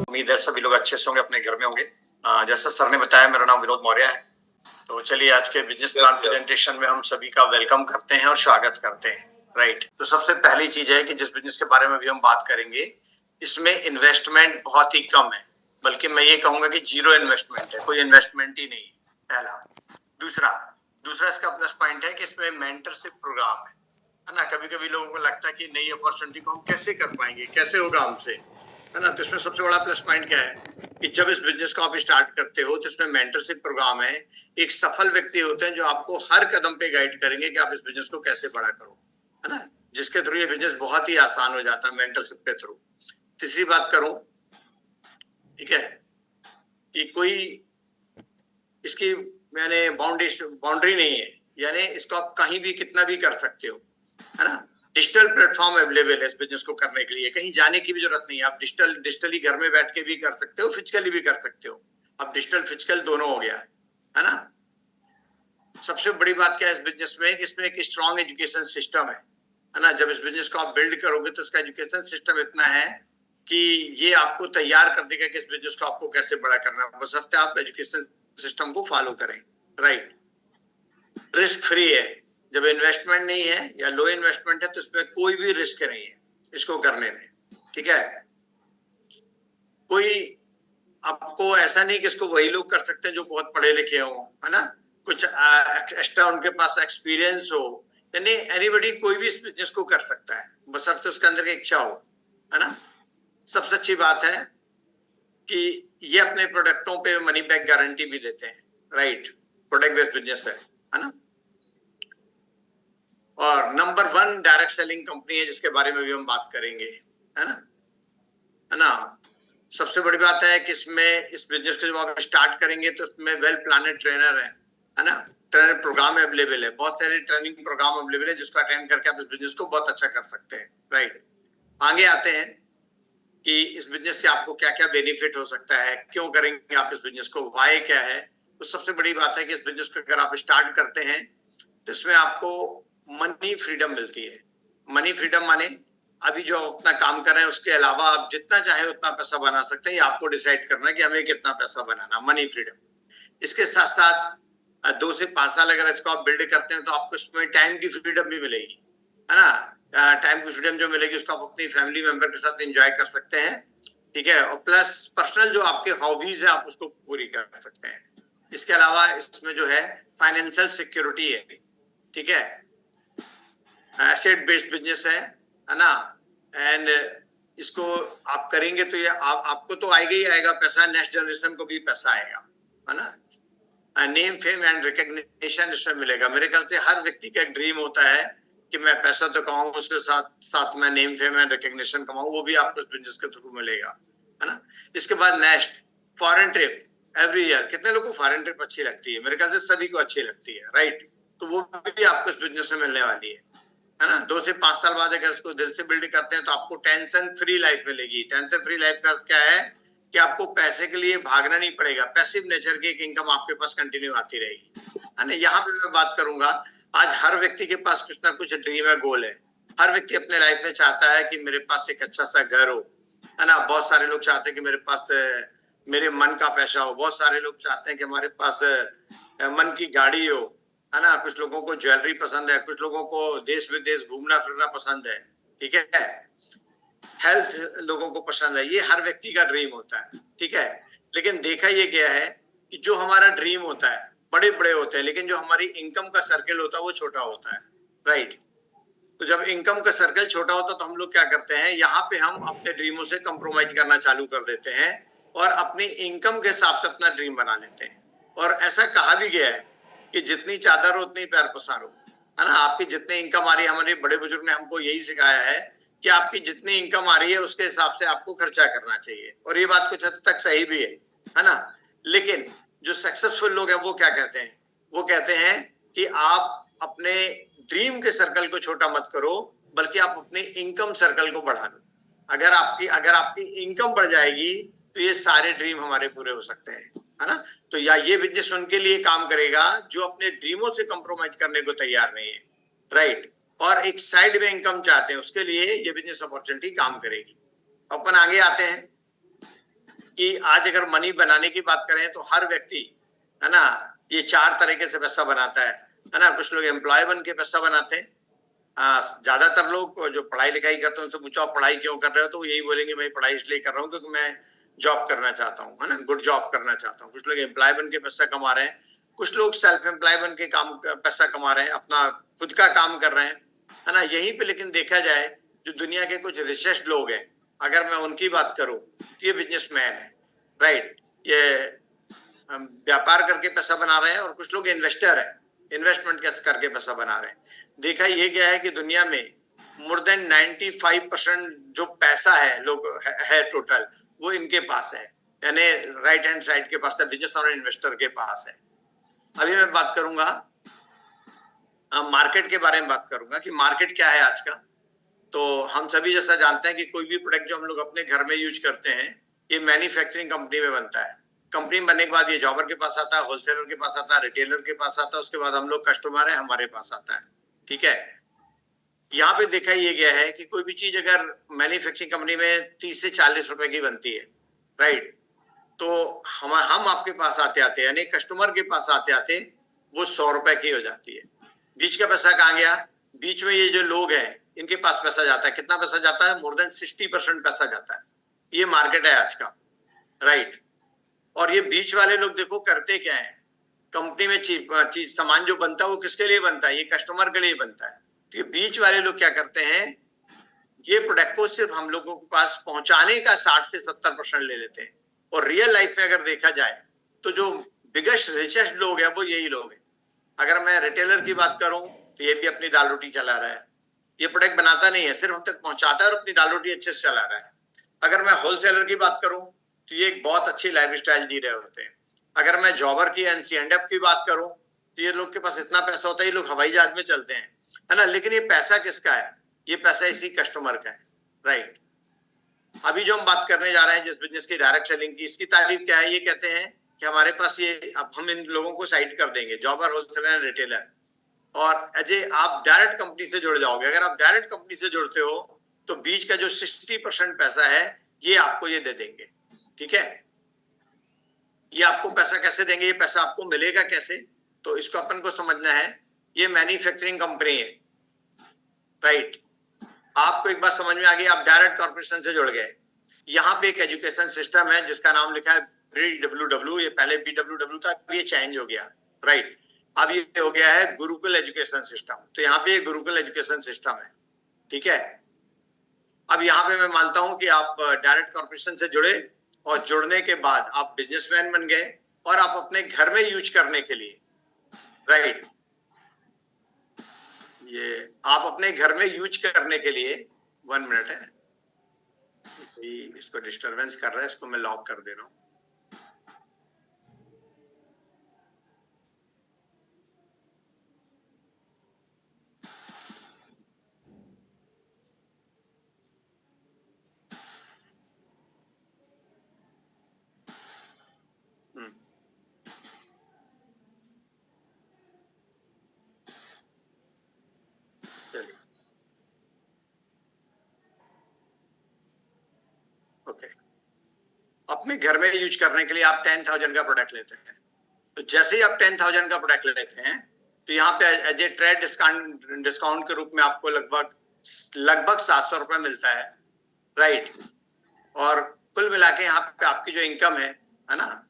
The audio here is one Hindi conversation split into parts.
उम्मीद है सभी लोग अच्छे से होंगे, अपने घर में होंगे। जैसा सर ने बताया, मेरा नाम विनोद मौर्य है। तो चलिए आज के बिजनेस प्लान प्रेजेंटेशन में हम सभी का वेलकम करते हैं और स्वागत करते हैं। राइट, तो सबसे पहली चीज है कि जिस बिजनेस के बारे में भी हम बात करेंगे, इसमें इन्वेस्टमेंट बहुत ही कम है, बल्कि मैं ये कहूंगा कि जीरो इन्वेस्टमेंट है, कोई इन्वेस्टमेंट ही नहीं है, पहला। दूसरा दूसरा इसका प्लस पॉइंट है कि इसमें मेंटरशिप प्रोग्राम है ना। कभी कभी लोगों को लगता है कि नई अपॉर्चुनिटी को हम कैसे कर पाएंगे, कैसे होगा हमसे, है ना। तो इसमें सबसे बड़ा प्लस पॉइंट क्या है कि जब इस बिजनेस को आप स्टार्ट करते हो तो इसमें मेंटरशिप प्रोग्राम है। एक सफल व्यक्ति होते हैं जो आपको हर कदम पे गाइड करेंगे कि आप इस बिजनेस को कैसे बड़ा करो, है ना, जिसके थ्रू ये बिजनेस बहुत ही आसान हो जाता है मेंटरशिप के थ्रू। तीसरी बात करूं, ठीक है, कि कोई इसकी मैंने बाउंड्री नहीं है, यानी इसको आप कहीं भी कितना भी कर सकते हो, है ना। डिजिटल प्लेटफॉर्म अवेलेबल है इस बिजनेस को करने के लिए, कहीं जाने की भी जरूरत नहीं है। आप डिजिटली घर में बैठ के भी कर सकते हो, फिजिकली भी कर सकते हो। अब डिजिटल फिजिकल दोनों हो गया है ना। सबसे बड़ी बात क्या है इस बिजनेस में कि इसमें एक स्ट्रॉन्ग एजुकेशन सिस्टम है ना। जब इस बिजनेस को आप बिल्ड करोगे तो इसका एजुकेशन सिस्टम इतना है कि ये आपको तैयार कर देगा कि इस बिजनेस को आपको कैसे बड़ा करना है, बशर्ते आप एजुकेशन सिस्टम को फॉलो करें। राइट, रिस्क फ्री है। जब इन्वेस्टमेंट नहीं है या लो इन्वेस्टमेंट है तो इसमें कोई भी रिस्क नहीं है इसको करने में, ठीक है। कोई आपको ऐसा नहीं कि इसको वही लोग कर सकते हैं जो बहुत पढ़े लिखे हो, है ना, कुछ एक्स्ट्रा उनके पास एक्सपीरियंस हो, यानी एनीबडी, कोई भी इस बिजनेस को कर सकता है बशर्ते उसके अंदर की इच्छा हो, है ना। सबसे अच्छी बात है कि ये अपने प्रोडक्टों पे मनी बैक गारंटी भी देते हैं। राइट, प्रोडक्ट बेस्ड बिजनेस है ना। और नंबर 1 डायरेक्ट सेलिंग कंपनी है जिसके बारे में भी हम बात करेंगे, है ना। सबसे बड़ी बात है कि इसमें इस बिजनेस को जब आप स्टार्ट करेंगे तो इसमें वेल प्लानड ट्रेनर है ना। ट्रेनर प्रोग्राम अवेलेबल है, बहुत सारे ट्रेनिंग प्रोग्राम अवेलेबल है जिसको अटेंड करके आप इस बिजनेस को बहुत अच्छा कर सकते हैं। राइट, आगे आते हैं कि इस बिजनेस से आपको क्या क्या बेनिफिट हो सकता है, क्यों करेंगे आप इस बिजनेस को, वाई क्या है। तो सबसे बड़ी बात है कि इस बिजनेस को अगर आप स्टार्ट करते हैं तो इसमें आपको मनी फ्रीडम मिलती है। मनी फ्रीडम माने अभी जो अपना काम कर रहे हैं उसके अलावा आप जितना चाहे उतना पैसा बना सकते हैं, ये आपको डिसाइड करना है कि हमें कितना पैसा बनाना, मनी फ्रीडम। इसके साथ साथ 2 से 5 साल अगर इसको आप बिल्ड करते हैं तो आपको इसमें टाइम की फ्रीडम भी मिलेगी, है ना। टाइम की फ्रीडम जो मिलेगी उसको आप अपनी फैमिली मेंबर के साथ एंजॉय कर सकते हैं, ठीक है। और प्लस पर्सनल जो आपके हॉबीज है आप उसको पूरी कर सकते हैं। इसके अलावा इसमें जो है फाइनेंशियल सिक्योरिटी है, ठीक है। एसेट बेस्ड बिजनेस है ना। एंड इसको आप करेंगे तो ये आपको तो आएगा ही आएगा पैसा, नेक्स्ट जनरेशन को भी पैसा आएगा, है ना। नेम फेम एंड रिकग्निशन इसमें मिलेगा। मेरे ख्याल से हर व्यक्ति का एक ड्रीम होता है कि मैं पैसा तो कमाऊं, उसके साथ साथ मैं नेम फेम एंड रिकग्निशन कमाऊं, वो भी आपको इस बिजनेस के थ्रू मिलेगा, है ना। इसके बाद next foreign trip every year. कितने लोगों को फॉरेन ट्रिप अच्छी लगती है? मेरे ख्याल से सभी को अच्छी लगती है, राइट। तो वो भी आपको इस बिजनेस में मिलने वाली है ना। 2 से 5 साल बाद अगर इसको दिल से बिल्ड करते हैं तो आपको टेंशन फ्री लाइफ मिलेगी। टेंशन फ्री लाइफ का क्या है कि आपको पैसे के लिए भागना नहीं पड़ेगा, पैसिव नेचर की एक इनकम आपके पास कंटिन्यू आती रहेगी, है ना। यहाँ पे मैं बात करूंगा, आज हर व्यक्ति के पास कुछ ना कुछ ड्रीम है, गोल है। हर व्यक्ति अपने लाइफ में चाहता है कि मेरे पास एक अच्छा सा घर हो, है ना। बहुत सारे लोग चाहते हैं कि मेरे पास मेरे मन का पैसा हो। बहुत सारे लोग चाहते हैं कि हमारे पास मन की गाड़ी हो, है ना। कुछ लोगों को ज्वेलरी पसंद है, कुछ लोगों को देश विदेश घूमना फिरना पसंद है, ठीक है। हेल्थ लोगों को पसंद है, ये हर व्यक्ति का ड्रीम होता है, ठीक है। लेकिन देखा ये गया है कि जो हमारा ड्रीम होता है बड़े बड़े होते हैं, लेकिन जो हमारी इनकम का सर्कल होता है वो छोटा होता है, राइट। तो जब इनकम का सर्कल छोटा होता है तो हम लोग क्या करते हैं, यहाँ पे हम अपने ड्रीमों से कंप्रोमाइज करना चालू कर देते हैं और अपनी इनकम के हिसाब से अपना ड्रीम बना लेते हैं। और ऐसा कहा भी गया है कि जितनी चादर हो उतनी पैर पसारो, है ना। आपकी जितनी इनकम आ रही है, हमारे बड़े बुजुर्ग ने हमको यही सिखाया है कि आपकी जितनी इनकम आ रही है उसके हिसाब से आपको खर्चा करना चाहिए। और ये बात कुछ हद तक सही भी है ना। लेकिन जो सक्सेसफुल लोग हैं वो क्या कहते हैं, वो कहते हैं कि आप अपने ड्रीम के सर्कल को छोटा मत करो, बल्कि आप अपने इनकम सर्कल को बढ़ा लो। अगर आपकी इनकम बढ़ जाएगी तो ये सारे ड्रीम हमारे पूरे हो सकते हैं, है ना। तो या ये बिजनेस उनके लिए काम करेगा जो अपने ड्रीमों से कंप्रोमाइज करने को तैयार नहीं है, राइट। और एक साइड में इनकम चाहते हैं, उसके लिए ये बिजनेस अपॉर्चुनिटी काम करेगी। अपन आगे आते हैं कि आज अगर मनी बनाने की बात करें तो हर व्यक्ति, है ना, ये 4 तरीके से पैसा बनाता है ना। कुछ लोग एम्प्लॉय बन के पैसा बनाते हैं। ज्यादातर लोग जो पढ़ाई लिखाई करते हैं उनसे पूछो आप पढ़ाई क्यों कर रहे हो, तो यही बोलेंगे मैं पढ़ाई इसलिए कर रहा हूँ क्योंकि मैं जॉब करना चाहता हूँ, है ना, गुड जॉब करना चाहता हूँ। कुछ लोग एम्प्लॉय बन के पैसा कमा रहे हैं, कुछ लोग सेल्फ एम्प्लॉय बन के पैसा कमा रहे हैं, अपना खुद का काम कर रहे हैं, है ना। यहीं पे लेकिन देखा जाए जो दुनिया के कुछ रिचेस्ट लोग हैं, अगर मैं उनकी बात करूं तो ये बिजनेसमैन है, राइट। ये व्यापार करके पैसा बना रहे हैं, और कुछ लोग इन्वेस्टर है, इन्वेस्टमेंट करके पैसा बना रहे हैं। देखा ये गया है कि दुनिया में मोर देन 95% जो पैसा है लोग है टोटल, वो इनके पास है, यानी राइट हैंड साइड के पास है, बिजनेस और इन्वेस्टर के पास है। अभी मैं बात करूंगा मार्केट के बारे में, बात करूंगा कि मार्केट क्या है आज का। तो हम सभी जैसा जानते हैं कि कोई भी प्रोडक्ट जो हम लोग अपने घर में यूज करते हैं, ये मैन्युफैक्चरिंग कंपनी में बनता है। कंपनी बनने के बाद ये जॉबर के पास आता है, होलसेलर के पास आता है, रिटेलर के पास आता है, उसके बाद हम लोग कस्टमर है, हमारे पास आता है, ठीक है। यहाँ पे देखा ये गया है कि कोई भी चीज अगर मैन्युफैक्चरिंग कंपनी में 30 से 40 रुपए की बनती है, राइट, तो हम आपके पास आते आते, यानी कस्टमर के पास आते आते वो 100 रुपए की हो जाती है। बीच का पैसा कहाँ गया? बीच में ये जो लोग हैं इनके पास पैसा जाता है। कितना पैसा जाता है? मोर देन 60% पैसा जाता है। ये मार्केट है आज का, राइट। और ये बीच वाले लोग देखो करते क्या है, कंपनी में चीज सामान जो बनता है वो किसके लिए बनता है? ये कस्टमर के लिए बनता है। तो ये बीच वाले लोग क्या करते हैं, ये प्रोडक्ट को सिर्फ हम लोगों के पास पहुंचाने का 60 से 70% ले लेते हैं। और रियल लाइफ में अगर देखा जाए तो जो बिगेस्ट रिचेस्ट लोग हैं वो यही लोग हैं। अगर मैं रिटेलर की बात करूं तो ये भी अपनी दाल रोटी चला रहा है, ये प्रोडक्ट बनाता नहीं है, सिर्फ हम तक पहुंचाता है और अपनी दाल रोटी अच्छे से चला रहा है। अगर मैं होलसेलर की बात करूं तो ये एक बहुत अच्छी लाइफ स्टाइल जी रहे होते हैं। अगर मैं जॉबर की NC&F की बात करूं तो ये लोग के पास इतना पैसा होता है, ये लोग हवाई जहाज में चलते हैं, है ना। लेकिन ये पैसा किसका है? ये पैसा इसी कस्टमर का है, राइट। अभी जो हम बात करने जा रहे हैं जिस बिजनेस की, डायरेक्ट सेलिंग की, इसकी तारीफ क्या है? ये कहते हैं कि हमारे पास ये, अब हम इन लोगों को साइड कर देंगे, जॉबर, होलसेलर, रिटेलर, और अजय आप डायरेक्ट कंपनी से जुड़ जाओगे। अगर आप डायरेक्ट कंपनी से जुड़ते हो तो बीच का जो 60% पैसा है ये आपको ये दे देंगे, ठीक है। ये आपको पैसा कैसे देंगे, ये पैसा आपको मिलेगा कैसे? तो इसको अपन को समझना है। ये मैन्युफैक्चरिंग कंपनी है, राइट। आपको एक बात समझ में आ गई, आप डायरेक्ट कॉर्पोरेशन से जुड़ गए। यहाँ पे एक एजुकेशन सिस्टम है जिसका नाम लिखा है BWW। ये पहले BWW था, ये चेंज हो गया, राइट। अब ये हो गया है गुरुकुल एजुकेशन सिस्टम। तो यहाँ पे गुरुकुल एजुकेशन सिस्टम है, ठीक है। अब यहाँ पे मैं मानता हूं कि आप डायरेक्ट कॉर्पोरेशन से जुड़े, और जुड़ने के बाद आप बिजनेसमैन बन गए, और आप अपने घर में यूज करने के लिए, राइट, ये आप अपने घर में यूज करने के लिए, 1 मिनट है, इसको डिस्टरबेंस कर रहा है, इसको मैं लॉक कर दे रहा हूँ। चलिए, ओके। अपने घर में यूज करने के लिए आप 10,000 का प्रोडक्ट लेते हैं। तो जैसे ही आप 10,000 का प्रोडक्ट लेते हैं तो यहाँ पे एज ए ट्रेड डिस्काउंट के रूप में आपको लगभग 700 रुपए मिलता है, राइट। और कुल मिला के यहाँ पे आपकी जो इनकम है ना,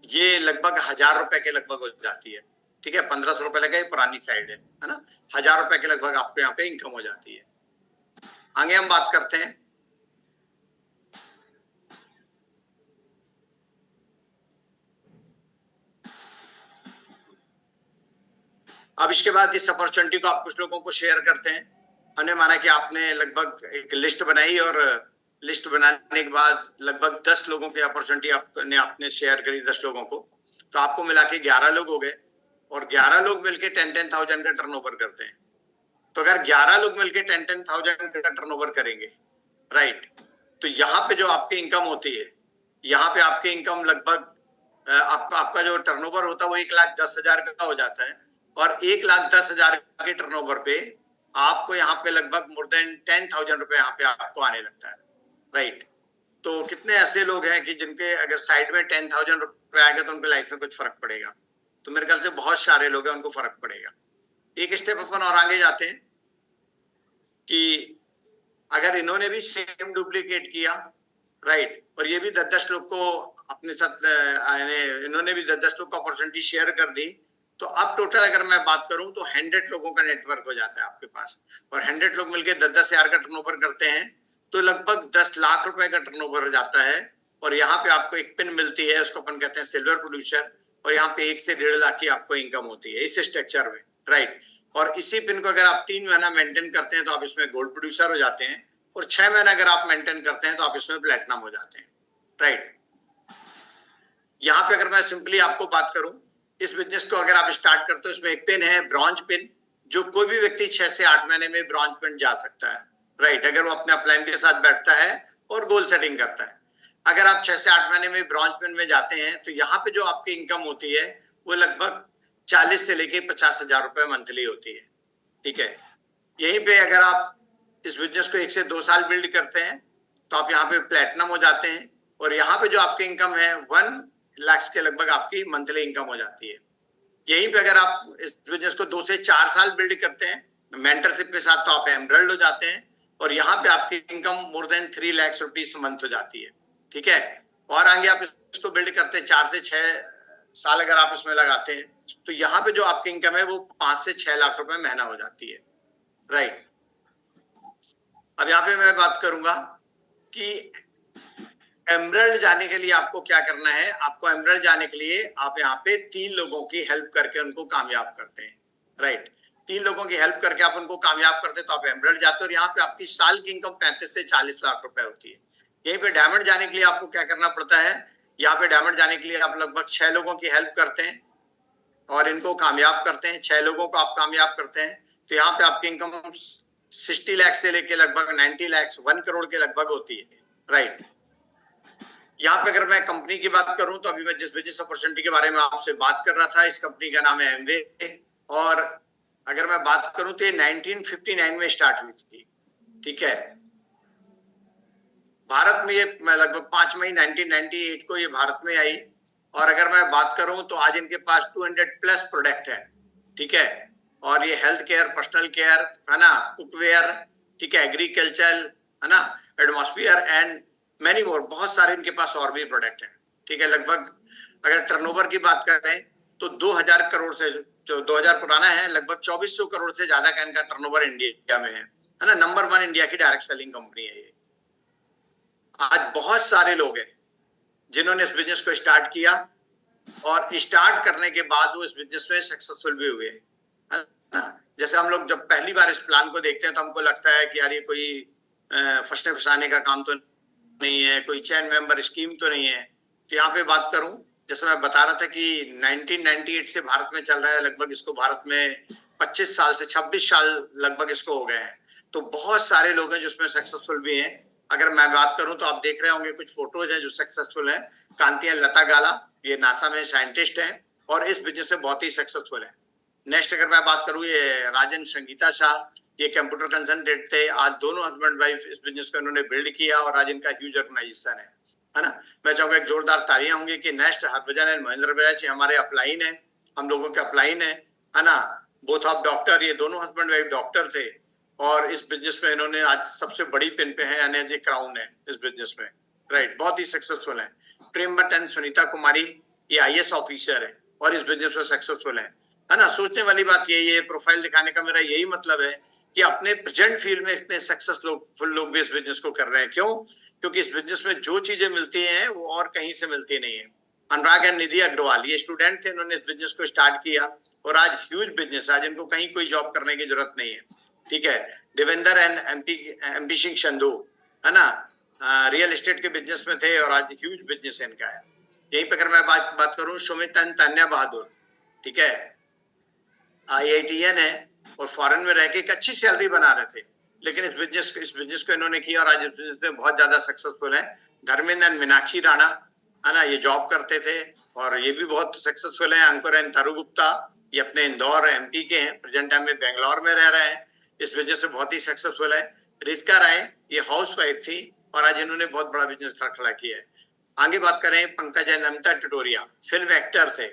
ये लगभग 1,000 रुपए के लगभग हो जाती है, ठीक है। 1,500 रुपए लगा, ये पुरानी साइड है ना। 1,000 रुपए के लगभग आपको यहाँ पे इनकम हो जाती है। आगे हम बात करते हैं, अब इसके बाद इस अपॉर्चुनिटी को आप कुछ लोगों को शेयर करते हैं। हमने माना कि आपने लगभग एक लिस्ट बनाई, और लिस्ट बनाने के बाद लगभग 10 लोगों की अपॉर्चुनिटी आपने शेयर करी, 10 लोगों को, तो आपको मिला के 11 लोग हो गए, और 11 लोग मिलके 10,000 का टर्नओवर करते हैं। तो अगर 11 लोग मिलके 10,000 का टर्नओवर करेंगे, राइट, तो यहाँ पे जो आपकी इनकम होती है, यहाँ पे आपकी इनकम लगभग आपका जो टर्नओवर होता है वो 1,10,000 का हो जाता है। और 1,10,000 के टर्नओवर पे आपको यहाँ पे लगभग मोर देन 10,000 रुपए यहाँ पे आपको आने लगता है, राइट। तो कितने ऐसे लोग हैं कि जिनके अगर साइड में 10,000 रुपए आएगा तो उनके लाइफ में कुछ फर्क पड़ेगा? तो मेरे ख्याल से बहुत सारे लोग हैं, उनको फर्क पड़ेगा। एक स्टेप अपन और आगे जाते हैं कि अगर इन्होंने भी सेम डुप्लीकेट किया, राइट, और ये भी 10-10 लोग को अपने साथ इन्होंने भी 10-10 लोग को अपॉर्चुनिटी शेयर कर दी, तो अब टोटल अगर मैं बात करूं तो 100 लोगों का नेटवर्क हो जाता है आपके पास, और 100 लोग मिलकर 10-10 हजार का टर्नओवर करते हैं, तो लगभग 10 लाख रुपए का टर्नओवर हो जाता है। और यहाँ पे आपको एक पिन मिलती है, उसको अपन कहते हैं सिल्वर प्रोड्यूसर, और यहाँ पे 1 से 1.5 लाख की आपको इनकम होती है इस स्ट्रक्चर में, राइट। और इसी पिन को अगर आप 3 महीना मेंटेन करते हैं तो आप इसमें गोल्ड प्रोड्यूसर हो जाते हैं, और 6 महीना अगर आप मेंटेन करते हैं तो आप इसमें प्लेटिनम हो जाते हैं, राइट। यहाँ पे अगर मैं सिंपली आपको बात करूं, इस बिजनेस को अगर आप स्टार्ट करते हो, इसमें एक पिन है ब्रॉन्ज पिन, जो कोई भी व्यक्ति 6 से 8 महीने में ब्रॉन्ज पिन जा सकता है, राइट, अगर वो अपने अपलाइन के साथ बैठता है और गोल सेटिंग करता है। अगर आप 6 से 8 महीने में ब्रॉन्ज पिन में जाते हैं तो यहाँ पे जो आपकी इनकम होती है वो लगभग 40 से लेके 50,000 रुपए मंथली होती है, ठीक है। यहीं पे अगर आप इस बिजनेस को 1 से 2 साल बिल्ड करते हैं तो आप यहाँ पे प्लेटिनम हो जाते हैं, और यहाँ पे जो आपकी इनकम है 1 लाख के लगभग आपकी मंथली इनकम हो जाती है। यहीं पे अगर आप इस बिजनेस को 2 से 4 साल बिल्ड करते हैं मेंटरशिप के साथ तो आप एमरल्ड हो जाते हैं, और यहाँ पे आपकी income more than 3 lakh rupees month हो जाती है, ठीक है। और आगे आप इसको बिल्ड करते हैं 4 से 6 साल अगर आप इसमें लगाते हैं तो यहाँ पे जो आपकी इनकम है वो 5 से 6 लाख रुपए महीना हो जाती है, राइट। अब यहाँ पे मैं बात करूंगा कि एमरल्ड जाने के लिए आपको क्या करना है। आपको एमरल्ड जाने के लिए आप यहाँ पे 3 लोगों की हेल्प करके उनको कामयाब करते हैं, राइट। 3 लोगों की हेल्प करके आप उनको कामयाब करते हैं तो आप एमरल्ड जाते हो, और यहाँ पे आपकी साल की इनकम 35 से 40 लाख रुपए होती है। यहीं पे डायमंड जाने के लिए आपको क्या करना पड़ता है, यहाँ पे डायमंड जाने के लिए आप लगभग 6 लोगों की हेल्प करते हैं और इनको कामयाब करते हैं। 6 लोगों को आप कामयाब करते हैं तो यहाँ पे आपकी इनकम 60 लाख से लेके लगभग 90 लाख 1 करोड़ के लगभग होती है, राइट। यहाँ पे अगर मैं कंपनी की बात करूं तो अभी मैं जिस बिजनेस अपॉर्चुनिटी के बारे में आपसे बात कर रहा था, इस कंपनी का नाम है एमवे, और अगर मैं बात करूं तो ये 1959 में स्टार्ट हुई थी, ठीक है। भारत में ये लगभग 5 मई 1998 को ये भारत में आई, और अगर मैं बात करूं तो आज इनके पास 200 प्लस प्रोडक्ट है, ठीक है। और ये हेल्थ केयर, पर्सनल केयर, है ना, कुकवेयर, ठीक है, एग्रीकल्चर, है ना, एटमॉस्फेयर एंड मैनी मोर, बहुत सारे इनके पास और भी प्रोडक्ट है, ठीक है। लगभग अगर टर्नओवर की बात करें तो 2000 करोड़ से, जो 2000 पुराना है, लगभग 2400 करोड़ से ज्यादा का इनका टर्नओवर इंडिया में है ना। नंबर 1 इंडिया की डायरेक्ट सेलिंग कंपनी है ये। आज बहुत सारे लोग हैं जिन्होंने इस बिजनेस को स्टार्ट किया, और स्टार्ट करने के बाद वो इस बिजनेस में सक्सेसफुल भी हुए, है ना। जैसे हम लोग जब पहली बार इस प्लान को देखते हैं तो हमको लगता है कि यार ये कोई फंसने फंसाने का काम तो नहीं है, कोई चैन मेंबर स्कीम तो नहीं है। तो यहाँ पे बात करूं, जैसे मैं बता रहा था कि 1998 से भारत में चल रहा है, लगभग इसको भारत में 25 साल से 26 साल लगभग इसको हो गए हैं। तो बहुत सारे लोग हैं जिसमें सक्सेसफुल भी हैं। अगर मैं बात करूं तो आप देख रहे होंगे कुछ फोटोज हैं जो सक्सेसफुल है। कांतिया लता गाला, ये नासा में साइंटिस्ट है और इस बिजनेस में बहुत ही सक्सेसफुल है। नेक्स्ट अगर मैं बात करूं, ये राजन संगीता शाह, ये कंप्यूटर कंसल्टेंट थे। आज दोनों हस्बैंड वाइफ इस बिजनेस को इन्होंने बिल्ड किया और आज इनका ह्यूज ऑर्गेनाइजेशन है ना। मैं चाहूंगा एक जोरदार तालियां होंगी कि next Harbhajan and Mahendra batch हमारे अपलाइन है, हम लोगों के अपलाइन है ना। बोथ ऑफ डॉक्टर, ये दोनों हस्बैंड वाइफ डॉक्टर थे और इस बिजनेस में इन्होंने आज सबसे बड़ी पिन पे है, यानी जी क्राउन है इस बिजनेस में, राइट। बहुत ही सक्सेसफुल है। प्रेम भट्ट एंड सुनीता कुमारी, ये आईएएस ऑफिसर है और इस बिजनेस में सक्सेसफुल है ना। सोचने वाली बात यही है, प्रोफाइल दिखाने का मेरा यही मतलब है कि अपने प्रेजेंट फील्ड में इतने सक्सेसफुल लोग भी इस बिजनेस को कर रहे हैं। क्यों? क्योंकि इस बिजनेस में जो चीजें मिलती हैं वो और कहीं से मिलती नहीं है। अनुराग एंड निधि अग्रवाल, ये स्टूडेंट थे, इन्होंने इस बिजनेस को स्टार्ट किया और आज ह्यूज बिजनेस, आज इनको कहीं कोई जॉब करने की जरूरत नहीं है, ठीक है। देवेंद्र एंड एमपी सिंह संधू, है ना, रियल एस्टेट के बिजनेस में थे और आज ह्यूज बिजनेस इनका है। यहीं पर अगर मैं बात करूं, सुमित एंड तान्या बहादुर, ठीक है, IITN है और फॉरेन में रह के एक अच्छी सैलरी बना रहे थे, लेकिन इस बिजनेस को इन्होंने किया और आज इस बिजनेस में बहुत ज्यादा सक्सेसफुल है। धर्मेंद्र एंड मीनाक्षी राणा, है ना, ये जॉब करते थे और ये भी बहुत सक्सेसफुल है। अंकुर एंड तारू गुप्ता, ये अपने इंदौर MP के हैं, प्रेजेंट टाइम में बेंगलोर में रह रहे हैं। इस बिजनेस से बहुत ही सक्सेसफुल है। रितिका राय ये हाउस वाइफ थी और आज इन्होंने बहुत बड़ा बिजनेस खड़ा किया है। आगे बात करें पंकज है, नमिता टिटोरिया फिल्म एक्टर थे,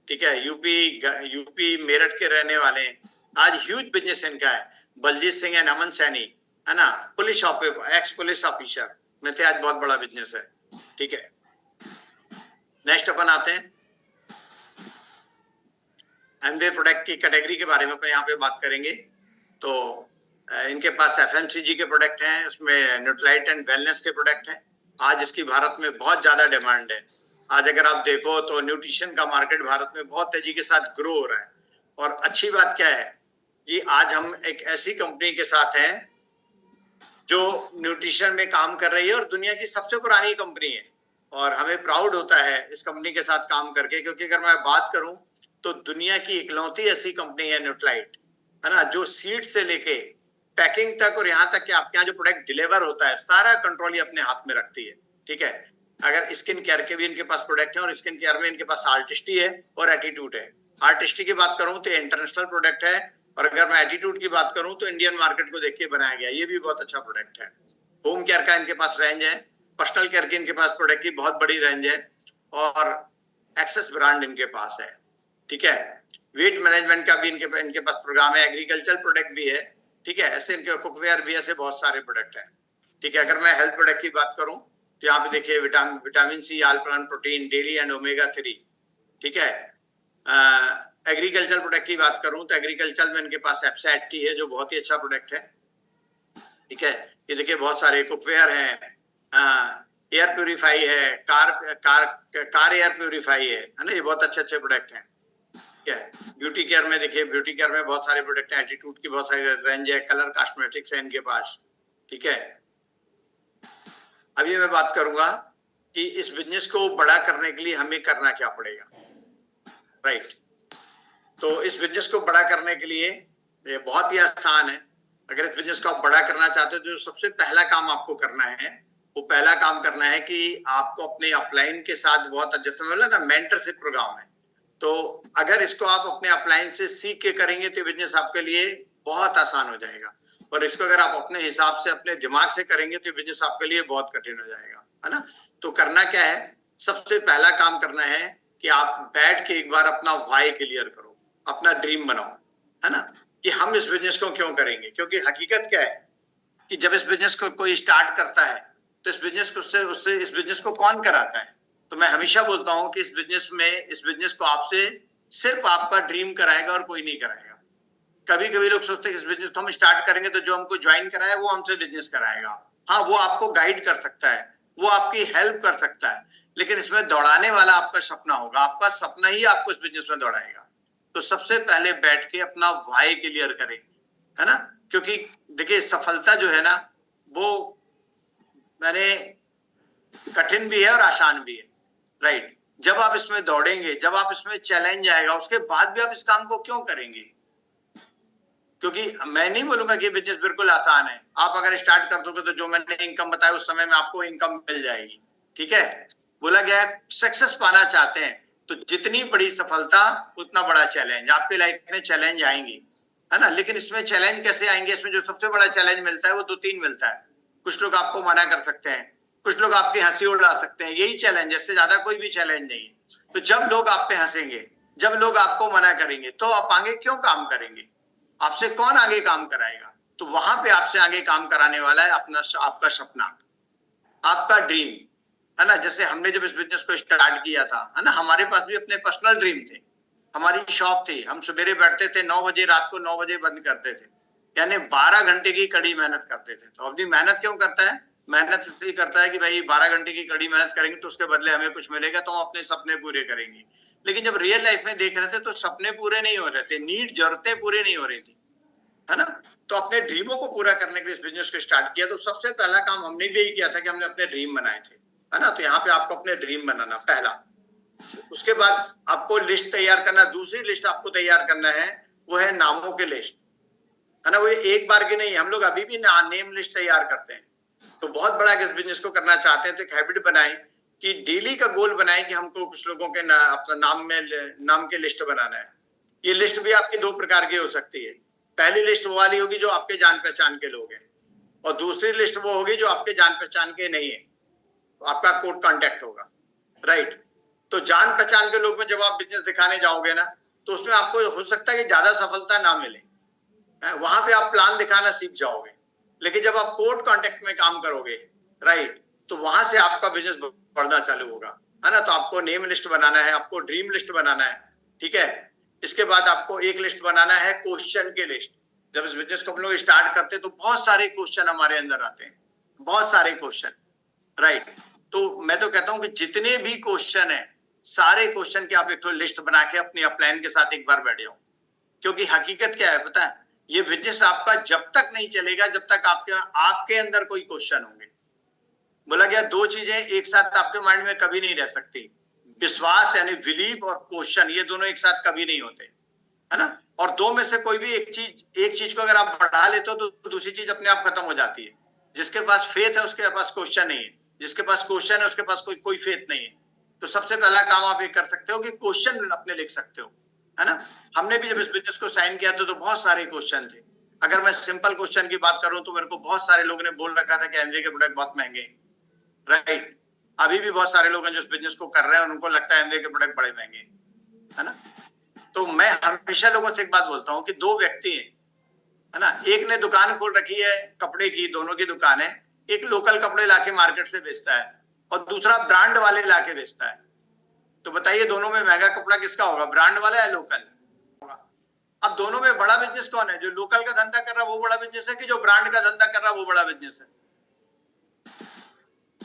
ठीक है, यूपी मेरठ के रहने वाले हैं। आज ह्यूज बिजनेस इनका है। बलजीत सिंह एंड अमन सैनी, है ना, एक्स पुलिस ऑफिसर में थे, आज बहुत बड़ा बिजनेस है, ठीक है। नेक्स्ट अपन आते हैं एमवे प्रोडक्ट की कैटेगरी के बारे में अपन यहाँ पे बात करेंगे। तो इनके पास एफएमसीजी के प्रोडक्ट हैं, उसमें न्यूट्रालाइट एंड वेलनेस के प्रोडक्ट हैं। आज इसकी भारत में बहुत ज्यादा डिमांड है। आज अगर आप देखो तो न्यूट्रिशन का मार्केट भारत में बहुत तेजी के साथ ग्रो हो रहा है। और अच्छी बात क्या है कि आज हम एक ऐसी कंपनी के साथ हैं जो न्यूट्रिशन में काम कर रही है और दुनिया की सबसे पुरानी कंपनी है। और हमें प्राउड होता है इस कंपनी के साथ काम करके, क्योंकि अगर मैं बात करूं तो दुनिया की इकलौती ऐसी कंपनी है न्यूट्रालाइट, है ना, जो सीड से लेके पैकिंग तक और यहाँ तक कि आपके यहाँ जो प्रोडक्ट डिलीवर होता है सारा कंट्रोल ये अपने हाथ में रखती है, ठीक है। अगर स्किन केयर के भी इनके पास प्रोडक्ट है और स्किन केयर में इनके पास आर्टिस्टी है और एटीट्यूड है। आर्टिस्टी की बात करूं तो इंटरनेशनल प्रोडक्ट है, और अगर मैं एटीट्यूड की बात करूं तो इंडियन मार्केट को देख के बनाया गया, ये भी बहुत अच्छा प्रोडक्ट है। होम केयर का इनके पास रेंज है, पर्सनल केयर की इनके पास प्रोडक्ट की बहुत बड़ी रेंज है और एक्सेस ब्रांड इनके पास है, ठीक है। वेट मैनेजमेंट का भी इनके पास प्रोग्राम है, एग्रीकल्चर प्रोडक्ट भी है, ठीक है। ऐसे इनके कुकवेयर भी ऐसे बहुत सारे प्रोडक्ट है, ठीक है। अगर मैं हेल्थ प्रोडक्ट की बात करूं तो यहाँ पे देखिए vitamin C, all plant protein, daily and omega 3, ठीक है। एग्रीकल्चर प्रोडक्ट की बात करूं तो एग्रीकल्चर में इनके पास एप्सा टी है जो बहुत ही अच्छा प्रोडक्ट है, ठीक है। ये देखिए बहुत सारे कुकवेयर हैं, एयर प्यूरिफाई है, कार एयर प्यूरिफाई है ना, ये बहुत अच्छे अच्छे प्रोडक्ट हैं, ठीक है। ब्यूटी केयर में देखिए, ब्यूटी केयर में बहुत सारे प्रोडक्ट हैं, एटीट्यूड की बहुत सारी रेंज है, कलर कॉस्मेटिक्स है इनके पास, ठीक है। अभी मैं बात करूंगा कि इस बिजनेस को बड़ा करने के लिए हमें करना क्या पड़ेगा, राइट। तो इस बिजनेस को बड़ा करने के लिए ये बहुत ही आसान है। अगर इस बिजनेस को आप बड़ा करना चाहते हो तो सबसे पहला काम आपको करना है, वो पहला काम करना है कि आपको अपने अपलाइन के साथ बहुत, जैसे बोला ना मेंटरशिप प्रोग्राम है, तो अगर इसको आप अपने अपलाइन से सीख के करेंगे तो बिजनेस आपके लिए बहुत आसान हो जाएगा। और इसको अगर आप अपने हिसाब से अपने दिमाग से करेंगे तो बिजनेस आपके लिए बहुत कठिन हो जाएगा, है ना। तो करना क्या है, सबसे पहला काम करना है कि आप बैठ के एक बार अपना व्हाई क्लियर करो, अपना ड्रीम बनाओ, है ना, कि हम इस बिजनेस को क्यों करेंगे। क्योंकि हकीकत क्या है कि जब इस बिजनेस को कोई स्टार्ट करता है तो इस बिजनेस को उससे इस बिजनेस को कौन कराता है। तो मैं हमेशा बोलता हूं कि इस बिजनेस को आपसे सिर्फ आपका ड्रीम कराएगा और कोई नहीं कराएगा। कभी कभी लोग सोचते हैं इस बिजनेस को हम स्टार्ट करेंगे तो जो हमको ज्वाइन कराए वो हमसे बिजनेस कराएगा। हाँ, वो आपको गाइड कर सकता है, वो आपकी हेल्प कर सकता है, लेकिन इसमें दौड़ाने वाला आपका सपना होगा, आपका सपना ही आपको इस बिजनेस में दौड़ाएगा। तो सबसे पहले बैठ के अपना व्हाई क्लियर करें, है ना। क्योंकि देखिए सफलता जो है ना वो मैंने कठिन भी है और आसान भी है, राइट। जब आप इसमें दौड़ेंगे, जब आप इसमें चैलेंज आएगा, उसके बाद भी आप इस काम को क्यों करेंगे। क्योंकि मैं नहीं बोलूंगा कि बिजनेस बिल्कुल आसान है। आप अगर स्टार्ट कर दोगे तो जो मैंने इनकम बताया उस समय में आपको इनकम मिल जाएगी, ठीक है। बोला गया है सक्सेस पाना चाहते हैं तो जितनी बड़ी सफलता उतना बड़ा चैलेंज, आपके लाइफ में चैलेंज आएंगे, है ना। लेकिन इसमें चैलेंज कैसे आएंगे, इसमें जो सबसे बड़ा चैलेंज मिलता है वो 2-3 मिलता है। कुछ लोग आपको मना कर सकते हैं, कुछ लोग आपकी हंसी उड़ा सकते हैं, यही चैलेंज है, इससे ज्यादा कोई भी चैलेंज नहीं है। तो जब लोग आप पे हंसेंगे, जब लोग आपको मना करेंगे तो आप आगे क्यों काम करेंगे, आपसे कौन आगे काम कराएगा। तो वहां पे आपसे आगे काम कराने वाला है आपका सपना, आपका ड्रीम, है ना। जैसे हमने जब इस बिजनेस को स्टार्ट किया था, है ना, हमारे पास भी अपने पर्सनल ड्रीम थे। हमारी शॉप थी, हम सवेरे बैठते थे 9 बजे, रात को 9 बजे बंद करते थे, यानी 12 घंटे की कड़ी मेहनत करते थे। तो अपनी मेहनत क्यों करता है, मेहनत इसलिए करता है कि भाई 12 घंटे की कड़ी मेहनत करेंगे तो उसके बदले हमें कुछ मिलेगा, तो हम अपने सपने पूरे करेंगे। लेकिन जब रियल लाइफ में देख रहे थे तो सपने पूरे नहीं हो रहे थे, नीड जरूरतें पूरी नहीं हो रही थी, है ना। तो अपने ड्रीमों को पूरा करने के लिए इस बिजनेस को स्टार्ट किया। तो सबसे पहला काम हमने भी यही किया था कि हमने अपने ड्रीम बनाए थे, है ना। तो यहाँ पे आपको अपने ड्रीम बनाना पहला, उसके बाद आपको लिस्ट तैयार करना, दूसरी लिस्ट आपको तैयार करना है वो है नामों की लिस्ट, है ना। वो एक बार की नहीं, हम लोग अभी भी नेम लिस्ट तैयार करते हैं। तो बहुत बड़ा इस बिजनेस को करना चाहते हैं तो एक हैबिट बनाए कि डेली का गोल बनाए कि हमको कुछ लोगों के अपना नाम की लिस्ट बनाना है। ये लिस्ट भी आपकी 2 प्रकार की हो सकती है। पहली लिस्ट वो वाली होगी जो आपके जान पहचान के लोग हैं, और दूसरी लिस्ट वो होगी जो आपके जान पहचान के नहीं है, तो आपका कोड कांटेक्ट होगा, राइट। तो जान पहचान के लोग में जब आप बिजनेस दिखाने जाओगे ना, तो उसमें आपको हो सकता है कि ज्यादा सफलता ना मिले, वहां पे आप प्लान दिखाना सीख जाओगे। लेकिन जब आप कोड कांटेक्ट में काम करोगे, राइट, तो वहां से आपका बिजनेस बढ़ना चालू होगा, है ना। तो आपको नेम लिस्ट बनाना है, आपको ड्रीम लिस्ट बनाना है, ठीक है। इसके बाद आपको एक लिस्ट बनाना है क्वेश्चन की लिस्ट। जब इस बिजनेस को हम लोग स्टार्ट करते हैं तो बहुत सारे क्वेश्चन हमारे अंदर आते हैं, बहुत सारे क्वेश्चन, राइट। तो मैं तो कहता हूं कि जितने भी क्वेश्चन है, सारे क्वेश्चन की आप एक लिस्ट बना के अपनी अपलाइन के साथ एक बार बैठ जाओ। क्योंकि हकीकत क्या है पता है, ये बिजनेस आपका जब तक नहीं चलेगा जब तक आपके अंदर कोई क्वेश्चन होंगे। बोला गया दो चीजें एक साथ आपके माइंड में कभी नहीं रह सकती, विश्वास यानी बिलीव और क्वेश्चन, ये दोनों एक साथ कभी नहीं होते, है ना। और दो में से कोई भी एक चीज को अगर आप बढ़ा लेते हो तो दूसरी चीज अपने आप खत्म हो जाती है। जिसके पास फेथ है उसके पास क्वेश्चन नहीं है, जिसके पास क्वेश्चन है उसके पास कोई फेथ नहीं है। तो सबसे पहला काम आप ये कर सकते हो कि क्वेश्चन अपने लिख सकते हो, है ना। हमने भी जब इस बिजनेस को साइन किया तो बहुत सारे क्वेश्चन थे। अगर मैं सिंपल क्वेश्चन की बात करूं तो मेरे को बहुत सारे लोगों ने बोल रखा था कि एमवे के प्रोडक्ट बहुत महंगे, राइट। अभी भी बहुत सारे लोग हैं जो इस बिजनेस को कर रहे हैं, उनको लगता है एमवे के प्रोडक्ट बड़े महंगे, है ना। तो मैं हमेशा लोगों से एक बात बोलता हूँ कि दो व्यक्ति हैं, है ना। एक ने दुकान खोल रखी है कपड़े की, दोनों की दुकान है। एक लोकल कपड़े लाके मार्केट से बेचता है और दूसरा ब्रांड वाले लाके बेचता है। तो बताइए दोनों में महंगा कपड़ा किसका होगा, ब्रांड वाला या लोकल होगा। अब दोनों में बड़ा बिजनेस कौन है, जो लोकल का धंधा कर रहा है वो बड़ा बिजनेस है कि जो ब्रांड का धंधा कर रहा है वो बड़ा बिजनेस है।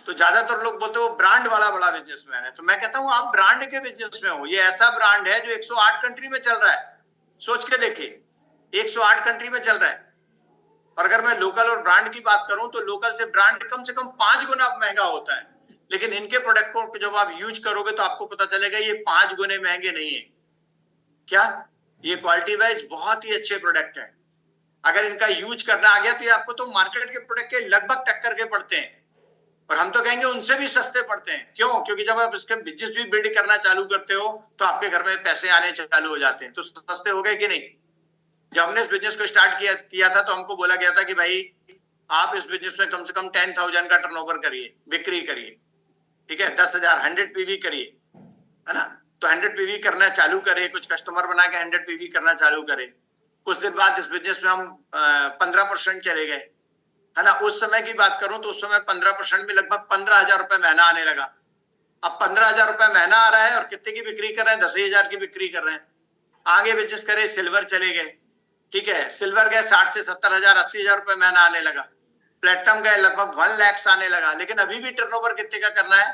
तो ज्यादातर लोग बोलते हैं वो ब्रांड वाला बड़ा बिजनेसमैन है। तो मैं कहता हूं आप ब्रांड के बिजनेस में हो। ये ऐसा ब्रांड है जो 108 कंट्री में चल रहा है, सोच के देखिए 108 कंट्री में चल रहा है। और अगर मैं लोकल और ब्रांड की बात करूं तो लोकल से ब्रांड कम से कम 5 गुना महंगा होता है। लेकिन इनके प्रोडक्ट को जब आप यूज करोगे तो आपको पता चलेगा ये 5 गुने महंगे नहीं है। क्या ये क्वालिटी वाइज बहुत ही अच्छे प्रोडक्ट है। अगर इनका यूज करना आ गया तो ये आपको तो मार्केट के प्रोडक्ट के लगभग टक्कर के पड़ते हैं, और हम तो कहेंगे उनसे भी सस्ते पड़ते हैं। क्यों? क्योंकि जब आप इसके बिजनेस भी बिल्ड करना चालू करते हो तो आपके घर में पैसे आने चालू हो जाते हैं। तो सस्ते हो गए कि नहीं। जब हमने इस बिजनेस को स्टार्ट किया था तो हमको बोला गया था कि भाई आप इस बिजनेस में कम से कम 10,000 का टर्नओवर करिए, बिक्री करिए, ठीक है, 10,000 100 पीवी करिए, है ना। तो 100 पीवी करना चालू करे, कुछ कस्टमर बना के 100 पीवी करना चालू करे। कुछ दिन बाद इस बिजनेस में हम 15% चले गए, है ना। उस समय की बात करूं तो उस समय 15% में लगभग 15,000 रुपए महीना आने लगा। अब 15,000 रुपए महीना आ रहा है और कितने की बिक्री कर रहे हैं, 10,000 की बिक्री कर रहे हैं। आगे बिजनेस करे, सिल्वर चले गए, ठीक है, सिल्वर गए 60 से 70,000 80,000 रुपए महीना आने लगा। प्लेटिनम गए लगभग 1 लाख आने लगा। लेकिन अभी भी टर्नओवर कितने का करना है,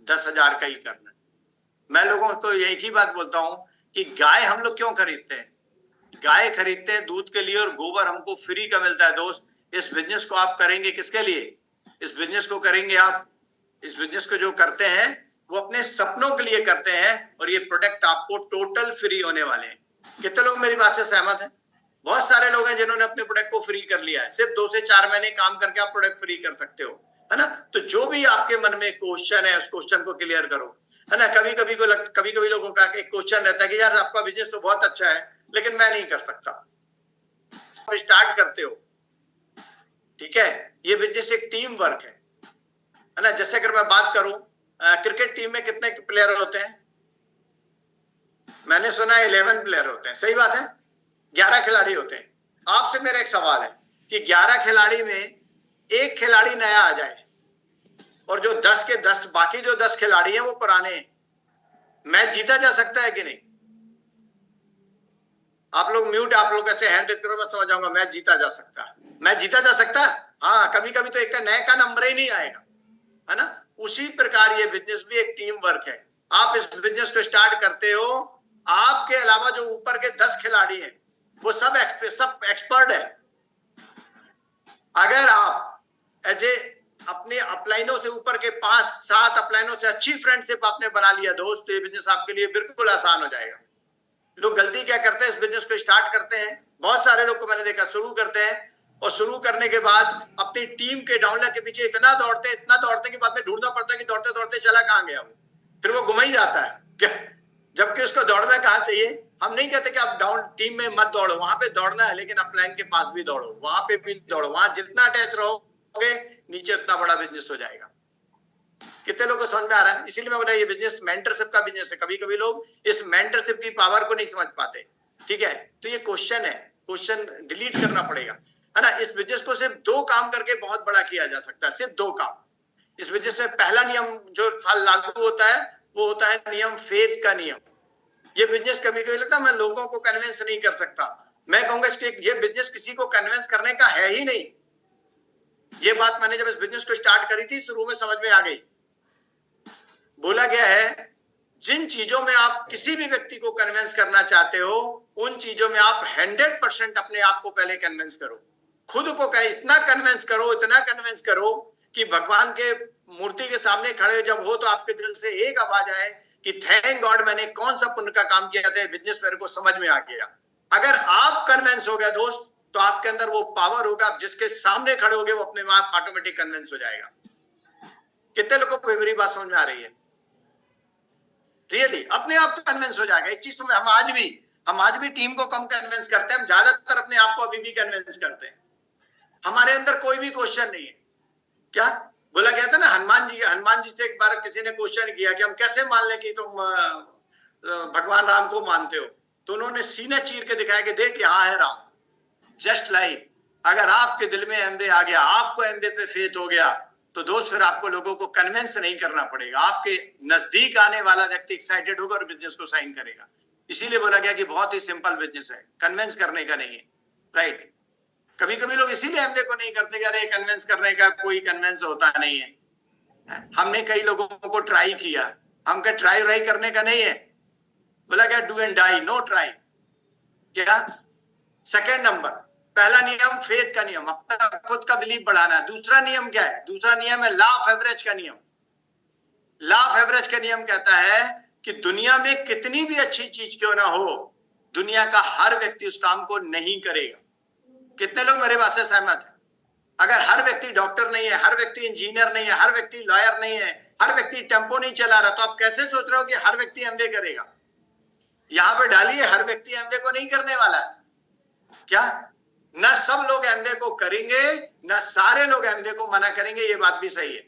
10,000 का ही करना है। मैं लोगों को एक ही बात बोलता हूं कि गाय हम लोग क्यों खरीदते हैं, गाय खरीदते हैं दूध के लिए और गोबर हमको फ्री का मिलता है। दोस्त इस बिजनेस को आप करेंगे किसके लिए, इस बिजनेस को करेंगे आप, इस बिजनेस को जो करते हैं वो अपने सपनों के लिए करते हैं, और ये प्रोडक्ट आपको टोटल फ्री होने वाले हैं। कितने लोग मेरी बात से सहमत हैं? बहुत सारे लोग हैं जिन्होंने अपने प्रोडक्ट को फ्री कर लिया है। सिर्फ 2 से 4 महीने काम करके आप प्रोडक्ट फ्री कर सकते हो, है ना। तो जो भी आपके मन में क्वेश्चन है उस क्वेश्चन को क्लियर करो, है ना। कभी कभी लोगों का एक क्वेश्चन रहता है कि यार आपका बिजनेस तो बहुत अच्छा है लेकिन मैं नहीं कर सकता। स्टार्ट करते हो, ठीक है, ये बिजनेस एक टीम वर्क है ना। जैसे अगर मैं बात करूं क्रिकेट टीम में कितने प्लेयर होते हैं, मैंने सुना है 11 प्लेयर होते हैं। सही बात है, 11 खिलाड़ी होते हैं। आपसे मेरा एक सवाल है कि 11 खिलाड़ी में एक खिलाड़ी नया आ जाए और जो 10 के 10 बाकी जो 10 खिलाड़ी हैं वो पुराने हैं, मैच जीता जा सकता है कि नहीं? आप लोग म्यूट, आप लोग ऐसे हैंड रेज करो, मैं समझ जाऊंगा। मैच जीता जा सकता है, मैच जीता जा सकता है। हाँ, कभी कभी तो एक का नए का नंबर ही नहीं आएगा, है ना। उसी प्रकार ये बिजनेस भी एक टीम वर्क है। आप इस बिजनेस को स्टार्ट करते हो, आपके अलावा जो ऊपर के 10 खिलाड़ी हैं वो सब एक्सपर्ट है। अगर आप अपने अपलाइनों से ऊपर के 5-7 अपलाइनों से अच्छी फ्रेंडशिप आपने बना लिया दोस्त, तो ये बिजनेस आपके लिए बिल्कुल आसान हो जाएगा। लोग गलती क्या करते हैं, इस बिजनेस को स्टार्ट करते हैं, बहुत सारे लोग को मैंने देखा शुरू करते हैं और शुरू करने के बाद अपनी टीम के डाउनलाइन के पीछे इतना दौड़ते कि बाद में ढूंढना पड़ता है कि दौड़ते दौड़ते चला कहां गया वो, फिर वो गुम ही जाता है। जबकि उसको दौड़ना कहां चाहिए, हम नहीं कहते कि आप डाउन टीम में मत दौड़ो, वहां पे दौड़ना है, लेकिन आप लाइन के पास भी दौड़ो, वहां पे भी दौड़ो, वहां जितना अटैच रहोगे नीचे उतना बड़ा बिजनेस हो जाएगा। कितने लोगों को समझ में आ रहा है? इसीलिए मैं बोला ये बिजनेस मेंटरशिप का बिजनेस है। कभी कभी लोग इस मेंटरशिप की पावर को नहीं समझ पाते, ठीक है? तो ये क्वेश्चन है, क्वेश्चन डिलीट करना पड़ेगा, है ना? इस बिजनेस को सिर्फ 2 काम करके बहुत बड़ा किया जा सकता है, सिर्फ 2 काम। इस बिजनेस में पहला नियम जो लागू होता है वो होता है नियम फेथ का नियम। ये बिजनेस कभी कभी लगता है मैं लोगों को कन्विंस नहीं कर सकता, मैं कहूंगा ये बिजनेस किसी को कन्विंस करने का है ही नहीं। ये बात मैंने जब इस बिजनेस को स्टार्ट करी थी शुरू में समझ में आ गई। बोला गया है जिन चीजों में आप किसी भी व्यक्ति को कन्विंस करना चाहते हो उन चीजों में आप 100% अपने आप को पहले कन्विंस करो, खुद को करें, इतना कन्विंस करो कि भगवान के मूर्ति के सामने खड़े जब हो तो आपके दिल से एक आवाज आए कि थैंक गॉड मैंने कौन सा पुण्य का काम किया था, बिजनेस मेरे को समझ में आ गया। अगर आप कन्विंस हो गया दोस्त तो आपके अंदर वो पावर होगा, आप जिसके सामने खड़े होगे वो अपने आप ऑटोमेटिक कन्विंस हो जाएगा। कितने लोगों को मेरी बात समझ में आ रही है? रियली अपने आप तो कन्विंस हो जाएगा। एक चीज हम आज भी टीम को कम कन्विंस करते हैं, हम ज्यादातर अपने आप को अभी भी कन्विंस करते हैं। हमारे अंदर कोई भी क्वेश्चन नहीं है। क्या बोला गया था ना, हनुमान जी से एक बार किसी ने क्वेश्चन किया कि हम कैसे मान लें कि तुम भगवान राम को मानते हो, तो उन्होंने सीना चीर के दिखाया कि देख यहाँ है राम। जस्ट लाइक अगर आपके दिल में एमवे आ गया, आपको एमवे पे फेथ हो गया, तो दोस्त फिर आपको लोगों को कन्विंस नहीं करना पड़ेगा, आपके नजदीक आने वाला व्यक्ति एक्साइटेड होगा और बिजनेस को साइन करेगा। इसीलिए बोला गया कि बहुत ही सिंपल बिजनेस है, कन्विंस करने का नहीं है, राइट? कभी कभी लोग इसीलिए एमवे को नहीं करते, अरे कन्विंस करने का कोई कन्विंस होता नहीं है। हमने कई लोगों को ट्राई किया, हम क्या ट्राई करने का नहीं है? बोला क्या do and die, no try. क्या सेकेंड नंबर, पहला नियम फेथ का नियम, अपना खुद का बिलीफ बढ़ाना है। दूसरा नियम क्या है? दूसरा नियम है लॉ ऑफ एवरेज का नियम। लॉ ऑफ एवरेज का नियम कहता है कि दुनिया में कितनी भी अच्छी चीज क्यों ना हो, दुनिया का हर व्यक्ति उस काम को नहीं करेगा। कितने लोग मेरे बात से सहमत है? अगर हर व्यक्ति डॉक्टर नहीं है, हर व्यक्ति इंजीनियर नहीं है, हर व्यक्ति लॉयर नहीं है, हर व्यक्ति टेम्पो नहीं चला रहा, तो आप कैसे सोच रहे हो कि हर व्यक्ति एमवे करेगा? यहां पे डालिए हर व्यक्ति एमवे को नहीं करने वाला है। क्या न सब लोग एमवे को करेंगे, न सारे लोग एमवे को मना करेंगे, ये बात भी सही है।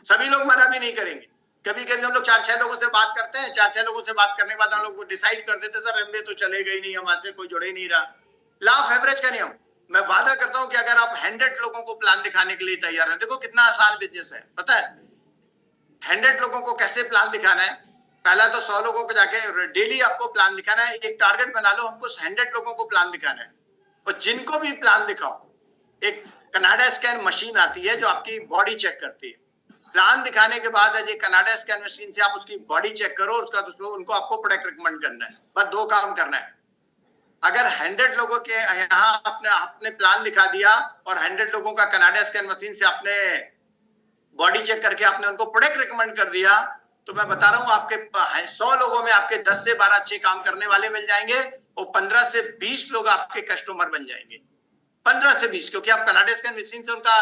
सभी लोग मना भी नहीं करेंगे। कभी कभी हम लोग 4-6 लोगों से बात करते हैं, 4-6 लोगों से बात करने के बाद हम लोग डिसाइड कर देते सर एमवे तो चलेगा ही नहीं, हमारे से कोई जुड़े ही नहीं रहा। लॉ ऑफ एवरेज का नियम, मैं वादा करता हूं कि अगर आप 100 लोगों को प्लान दिखाने के लिए तैयार हैं, देखो कितना आसान बिजनेस है, पता है 100 लोगों को कैसे प्लान दिखाना है? पहला तो 100 लोगों को जाके डेली आपको प्लान दिखाना है। एक टारगेट बना लो, हमको 100 लोगों को प्लान दिखाना है, और जिनको भी प्लान दिखाओ, एक कनाडा स्कैन मशीन आती है जो आपकी बॉडी चेक करती है। प्लान दिखाने के बाद ये कनाडा स्कैन मशीन से आप उसकी बॉडी चेक करो, उसका उनको आपको प्रोडक्ट रिकमेंड करना है। बस 2 काम करना है। अगर 100 लोगों के यहाँ आपने प्लान दिखा दिया और 100 लोगों का कनाडा स्कैन मशीन से आपने बॉडी चेक करके आपने उनको प्रोडक्ट रिकमेंड कर दिया, तो मैं बता रहा हूं आपके 100 लोगों में आपके 10 से 12 अच्छे काम करने वाले मिल जाएंगे और 15 से 20 लोग आपके कस्टमर बन जाएंगे। 15 से 20, क्योंकि आप कनाडा स्कैन मशीन से उनका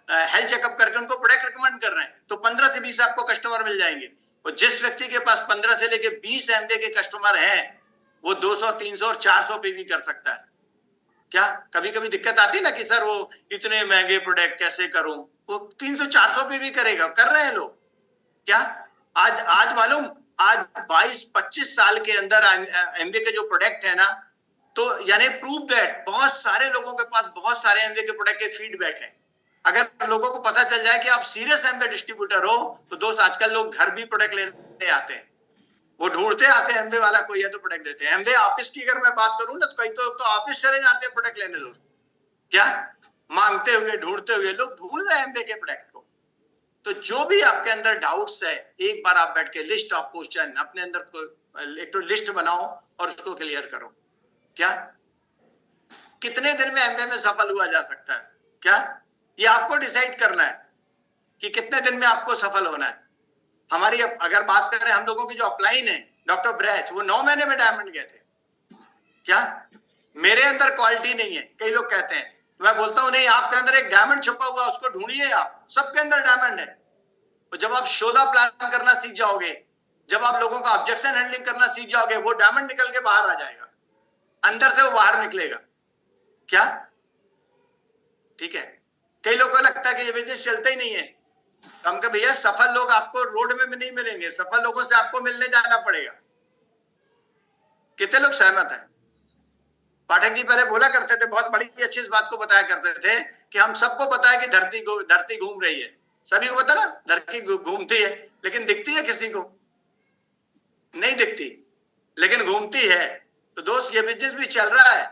हेल्थ चेकअप करके उनको प्रोडक्ट रिकमेंड कर रहे हैं, तो 15 से 20 आपको कस्टमर मिल जाएंगे। और जिस व्यक्ति के पास 15 से लेके 20 एमवे के कस्टमर हैं, वो 200, 300 और 400 पे भी कर सकता है। क्या कभी कभी दिक्कत आती है ना कि सर वो इतने महंगे प्रोडक्ट कैसे करूं, वो 300-400 पे भी करेगा, कर रहे हैं लोग। क्या आज मालूम, आज 22-25 साल के अंदर एमवे के जो प्रोडक्ट है ना, तो यानी प्रूव दैट बहुत सारे लोगों के पास बहुत सारे एमवे के प्रोडक्ट के फीडबैक है। अगर लोगों को पता चल जाए कि आप सीरियस एमवे डिस्ट्रीब्यूटर हो, तो दोस्त आजकल लोग घर भी प्रोडक्ट लेने आते हैं, वो ढूंढते आते हैं एमवे वाला कोई है तो प्रोडक्ट देते हैं। एमवे ऑफिस की अगर मैं बात करूं ना, तो कई तो ऑफिस चले जाते हैं प्रोडक्ट लेने दोस्त। क्या मांगते हुए ढूंढते हुए लोग ढूंढ रहे हैं एमवे के प्रोडक्ट को। तो जो भी आपके अंदर डाउट्स है, एक बार आप बैठ के लिस्ट ऑफ क्वेश्चन अपने अंदर एक तो लिस्ट बनाओ और उसको क्लियर करो। क्या कितने दिन में एमवे में सफल हुआ जा सकता है? क्या ये आपको डिसाइड करना है कि कितने दिन में आपको सफल होना है। हमारी अगर बात करें हम लोगों की जो अपलाइन है, डॉक्टर ब्रैच, वो 9 महीने में डायमंड गए थे। क्या मेरे अंदर क्वालिटी नहीं है? कई लोग कहते हैं, मैं बोलता हूं नहीं, आपके अंदर एक डायमंड छुपा हुआ, उसको ढूंढिए। आप सबके अंदर डायमंड है। और जब आप शोधा प्लान करना सीख जाओगे, जब आप लोगों का ऑब्जेक्शन हैंडलिंग करना सीख जाओगे, वो डायमंड निकल के बाहर आ जाएगा। अंदर से वो बाहर निकलेगा। क्या? ठीक है। कई लोगों को लगता है कि ये बिजनेस चलता ही नहीं है। हम कहा भैया सफल लोग आपको रोड में भी नहीं मिलेंगे, सफल लोगों से आपको मिलने जाना पड़ेगा। कितने लोग सहमत हैं? पाठक जी पहले बोला करते थे, बहुत बड़ी अच्छी इस बात को बताया करते थे कि हम सबको पता है कि धरती घूम रही है, सभी को पता ना धरती घूमती है, लेकिन दिखती है किसी को? नहीं दिखती, लेकिन घूमती है। तो दोस्त ये बिजनेस भी चल रहा है,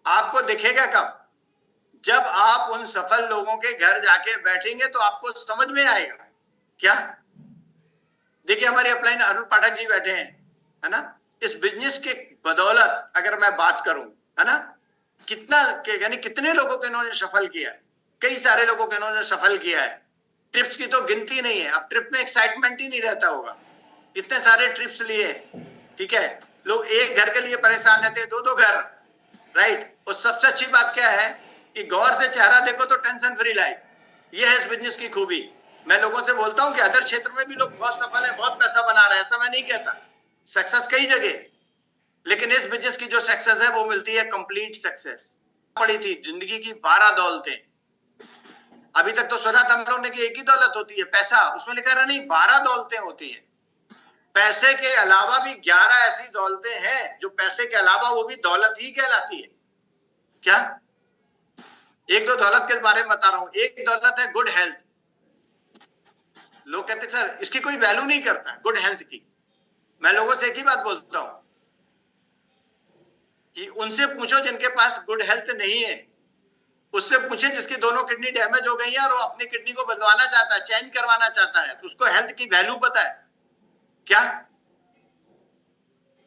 आपको दिखेगा कब? जब आप उन सफल लोगों के घर जाके बैठेंगे तो आपको समझ में आएगा। क्या? देखिए हमारे अपलाइन अरुण पाठक जी बैठे हैं, है ना? इस बिजनेस के बदौलत अगर मैं बात करूं, है ना, कितना यानी कितने लोगों को इन्होंने सफल किया है, कई सारे लोगों को इन्होंने सफल किया है। ट्रिप्स की तो गिनती नहीं है, अब ट्रिप में एक्साइटमेंट ही नहीं रहता होगा, इतने सारे ट्रिप्स लिए। ठीक है, लोग एक घर के लिए परेशान रहते हैं, दो दो घर, राइट। और सबसे अच्छी बात क्या है कि गौर से चेहरा देखो तो टेंशन फ्री लाइफ, ये है इस बिजनेस की खूबी। मैं लोगों से बोलता हूं कि अदर क्षेत्र में भी लोग बहुत सफल है, बहुत पैसा बना रहे हैं, ऐसा मैं नहीं कहता, सक्सेस कई जगह, लेकिन इस बिजनेस की जो सक्सेस है वो मिलती है कंप्लीट सक्सेस। पड़ी थी जिंदगी की 12 दौलतें, अभी तक तो सुना था हम लोग ने कि एक ही दौलत होती है पैसा, उसमें लिखा रहा नहीं 12 दौलतें होती हैं। पैसे के अलावा भी 11 ऐसी दौलतें हैं जो पैसे के अलावा वो भी दौलत ही कहलाती है। क्या? एक दो दौलत के बारे में बता रहा हूं। एक दौलत है गुड हेल्थ। लोग कहते हैं सर इसकी कोई वैल्यू नहीं करता है गुड हेल्थ की। मैं लोगों से एक ही बात बोलता हूं कि उनसे पूछो जिनके पास गुड हेल्थ नहीं है, उससे पूछे जिसकी दोनों किडनी डैमेज हो गई है और वो अपनी किडनी को बदलवाना चाहता है, चेंज करवाना चाहता है, तो उसको हेल्थ की वैल्यू पता है। क्या?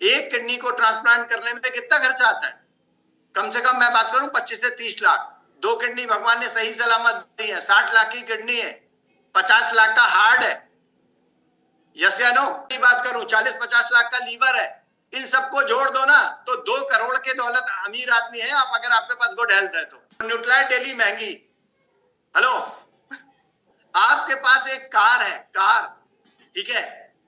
एक किडनी को ट्रांसप्लांट करने में कितना खर्चा आता है? कम से कम मैं बात करूं 25 से 30 लाख। दो किडनी भगवान ने सही सलामत दी है, 60 लाख की किडनी है, 50 लाख का हार्ट है, यस या नो की बात करूं 40-50 लाख का लीवर है। इन सबको जोड़ दो ना तो 2 करोड़ के दौलत अमीर आदमी है आप, अगर आपके पास गुड हेल्थ है तो। न्यूट्राइट डेली महंगी, हेलो, आपके पास एक कार है, कार, ठीक है,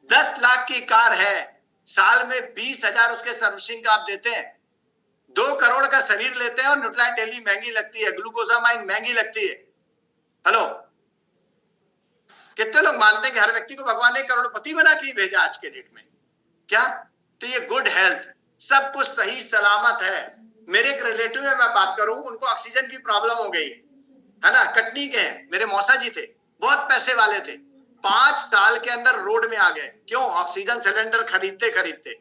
10 लाख की कार है, साल में 20,000 उसके सर्विसिंग का आप देते हैं, 2 करोड़ का शरीर लेते हैं और न्यूट्राइट डेली महंगी लगती है, ग्लूकोसामाइन महंगी लगती है। हेलो, कितने लोग मानते हैं कि हर व्यक्ति को भगवान ने करोड़पति बना के भेजा आज के डेट में? क्या? तो ये गुड हेल्थ, सब कुछ सही सलामत है। मेरे एक रिलेटिव में मैं बात करूं, उनको ऑक्सीजन की प्रॉब्लम हो गई, है ना, कटनी के हैं, मेरे मौसा जी थे, बहुत पैसे वाले थे, 5 साल के अंदर रोड में आ गए। क्यों? ऑक्सीजन सिलेंडर खरीदते खरीदते।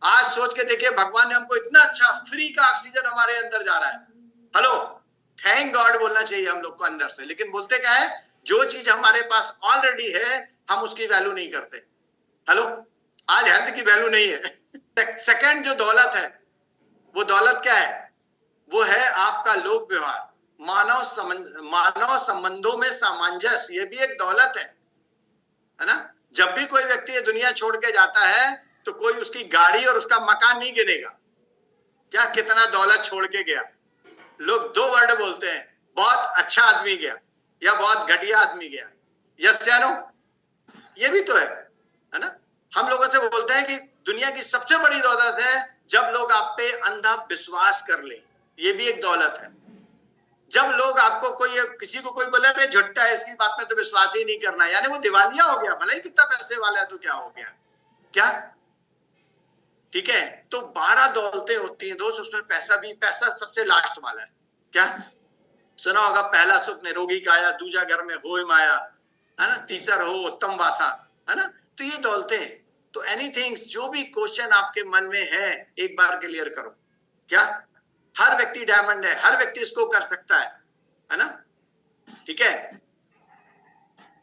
आज सोच के देखिए भगवान ने हमको इतना अच्छा फ्री का ऑक्सीजन हमारे अंदर जा रहा है। हेलो, थैंक गॉड बोलना चाहिए हम लोग को अंदर से, लेकिन बोलते क्या है, जो चीज हमारे पास ऑलरेडी है हम उसकी वैल्यू नहीं करते। हेलो, आज हेल्थ की वैल्यू नहीं है। सेकंड जो दौलत है वो दौलत क्या है? वो है आपका लोक व्यवहार, मानव संबंधों में सामंजस्य, ये भी एक दौलत है ना। जब भी कोई व्यक्ति ये दुनिया छोड़ के जाता है तो कोई उसकी गाड़ी और उसका मकान नहीं गिनेगा, क्या कितना दौलत छोड़ के गया। लोग 2 वर्ड बोलते हैं, बहुत अच्छा आदमी गया या बहुत घटिया आदमी गया, यस या नो? ये भी तो है ना। हम लोगों से बोलते हैं कि दुनिया की सबसे बड़ी दौलत है जब लोग आप पे अंधा विश्वास कर ले, ये भी एक दौलत है। जब लोग आपको किसी को कोई बोले रे झुट्टा है, इसकी बात में तो विश्वास ही नहीं करना, यानी वो दिवालिया हो गया, भले ही कितना पैसे वाला है तो क्या हो गया। क्या? ठीक है, तो 12 दौलतें होती हैं दोस्त, उसमें पैसा सबसे लास्ट वाला है। क्या? सुना होगा, पहला सुख निरोगी काया, दूजा घर में होय माया, है ना, तीसरा हो उत्तम वासा, है ना। तो ये दौलतें, तो एनीथिंग, जो भी क्वेश्चन आपके मन में है एक बार क्लियर करो। क्या? हर व्यक्ति डायमंड है, हर व्यक्ति इसको कर सकता है ना। ठीक है,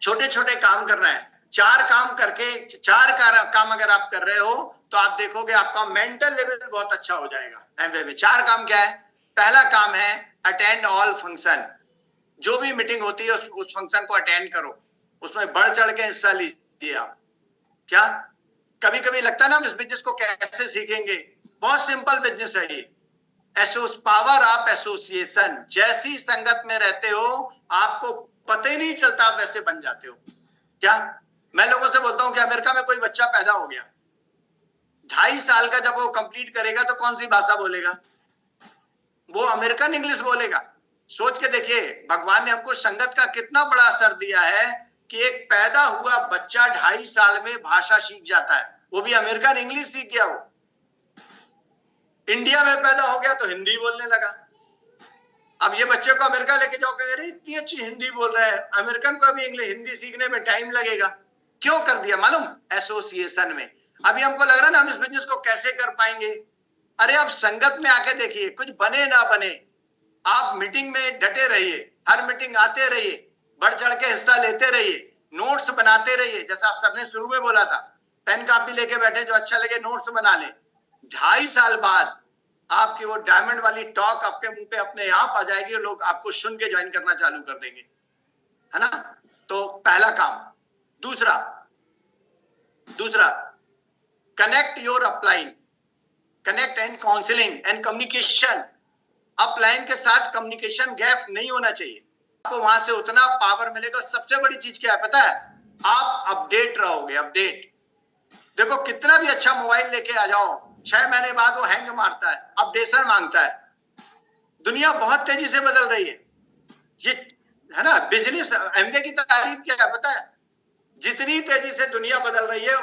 छोटे छोटे काम करना है, 4 काम करके 4 काम अगर आप कर रहे हो तो आप देखोगे आपका मेंटल लेवल बहुत अच्छा हो जाएगा। एमवे में 4 काम क्या है? पहला काम है अटेंड ऑल फंक्शन, जो भी मीटिंग होती है उस फंक्शन को अटेंड करो, उसमें बढ़ चढ़ के हिस्सा लीजिए आप। क्या? कभी कभी लगता है ना हम इस बिजनेस को कैसे सीखेंगे, बहुत सिंपल बिजनेस है ये। पावर ऑफ एसोसिएशन, जैसी संगत में रहते हो आपको पता ही नहीं चलता आप वैसे बन जाते हो। क्या? मैं लोगों से बोलता हूं कि अमेरिका में कोई बच्चा पैदा हो गया, 2.5 साल का जब वो कंप्लीट करेगा तो कौन सी भाषा बोलेगा? वो अमेरिकन इंग्लिश बोलेगा। सोच के देखिए, भगवान ने हमको संगत का कितना बड़ा असर दिया है कि एक पैदा हुआ बच्चा 2.5 साल में भाषा सीख जाता है, वो भी अमेरिकन इंग्लिश सीख गया। वो इंडिया में पैदा हो गया तो हिंदी बोलने लगा। अब ये बच्चे को अमेरिका लेके जाओ, कह रहे इतनी अच्छी हिंदी बोल रहा है, अमेरिकन को अभी इंग्लिश हिंदी सीखने में टाइम लगेगा। क्यों कर दिया मालूम? एसोसिएशन में। अभी हमको लग रहा है ना हम इस बिजनेस को कैसे कर पाएंगे। अरे आप संगत में आके देखिए, कुछ बने ना बने, आप मीटिंग में डटे रहिए, हर मीटिंग आते रहिए, बढ़ चढ़ के हिस्सा लेते रहिए, नोट्स बनाते रहिए। जैसा आप सर ने शुरू में बोला था, पेन कापी लेके बैठे, जो अच्छा लगे नोट्स बना ले। 2.5 साल बाद आपकी वो डायमंड वाली टॉक आपके मुंह पे अपने आप आ जाएगी और लोग आपको सुन के ज्वाइन करना चालू कर देंगे, है ना। तो पहला काम। दूसरा connect your upline, connect and counselling and communication. Upline के साथ कम्युनिकेशन गैप नहीं होना चाहिए। आपको वहां से उतना पावर मिलेगा। सबसे बड़ी चीज क्या है पता है? आप अपडेट रहोगे। अपडेट देखो, कितना भी अच्छा मोबाइल लेके आ जाओ, 6 महीने बाद वो हैंग मारता है, अपडेशन मांगता है। दुनिया बहुत तेजी से बदल रही है, ये है ना। बिजनेस एमबीए की तारीफ क्या है पता है? जितनी तेजी से दुनिया बदल रही है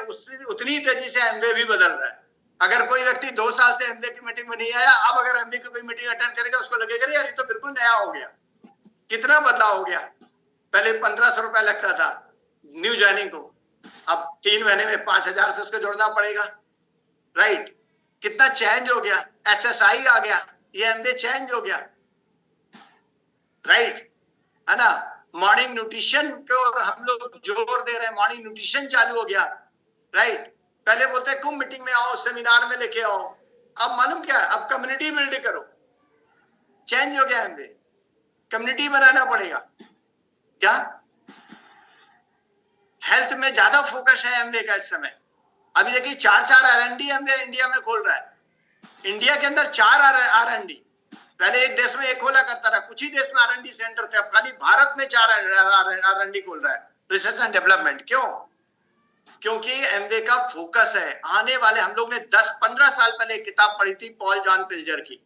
उतनी तेजी से एमबीए भी बदल रहा है। अगर कोई व्यक्ति 2 साल से एमबीए की मीटिंग में नहीं आया, अब अगर एमबीए की कोई मीटिंग अटेंड करेगा, उसको लगेगा यार ये तो बिल्कुल नया हो गया। कितना बदलाव हो गया। पहले 1500 रुपया लगता था न्यू ज्वाइनिंग को, अब 3 महीने में 5000 से उसको जोड़ना पड़ेगा। राइट, कितना चेंज हो गया। एसएसआई आ गया, ये एमबीए चेंज हो गया। राइट, है ना। मॉर्निंग न्यूट्रिशन को हम लोग जोर दे रहे हैं, मॉर्निंग न्यूट्रिशन चालू हो गया। राइट, पहले बोलते हैं कुंभ मीटिंग में आओ, सेमिनार में लेके आओ। अब मालूम क्या है? अब कम्युनिटी बिल्ड करो। चेंज हो गया एमबीए, कम्युनिटी बनाना पड़ेगा। क्या हेल्थ में ज्यादा फोकस है एमबीए का इस समय। अभी देखिए 4 आरएनडी एमबीए इंडिया में खोल रहा है। इंडिया के अंदर 4 आरएनडी। पहले एक देश में एक खोला करता था, कुछ ही देश में आरएनडी सेंटर थे। अब खाली भारत में 4 आरएनडी खोल रहा है, रिसर्च एंड डेवलपमेंट। क्यों? क्योंकि एमबीए का फोकस है। आने वाले, हम लोग ने 10-15 साल पहले एक किताब पढ़ी थी पॉल जॉन पिल्जर की।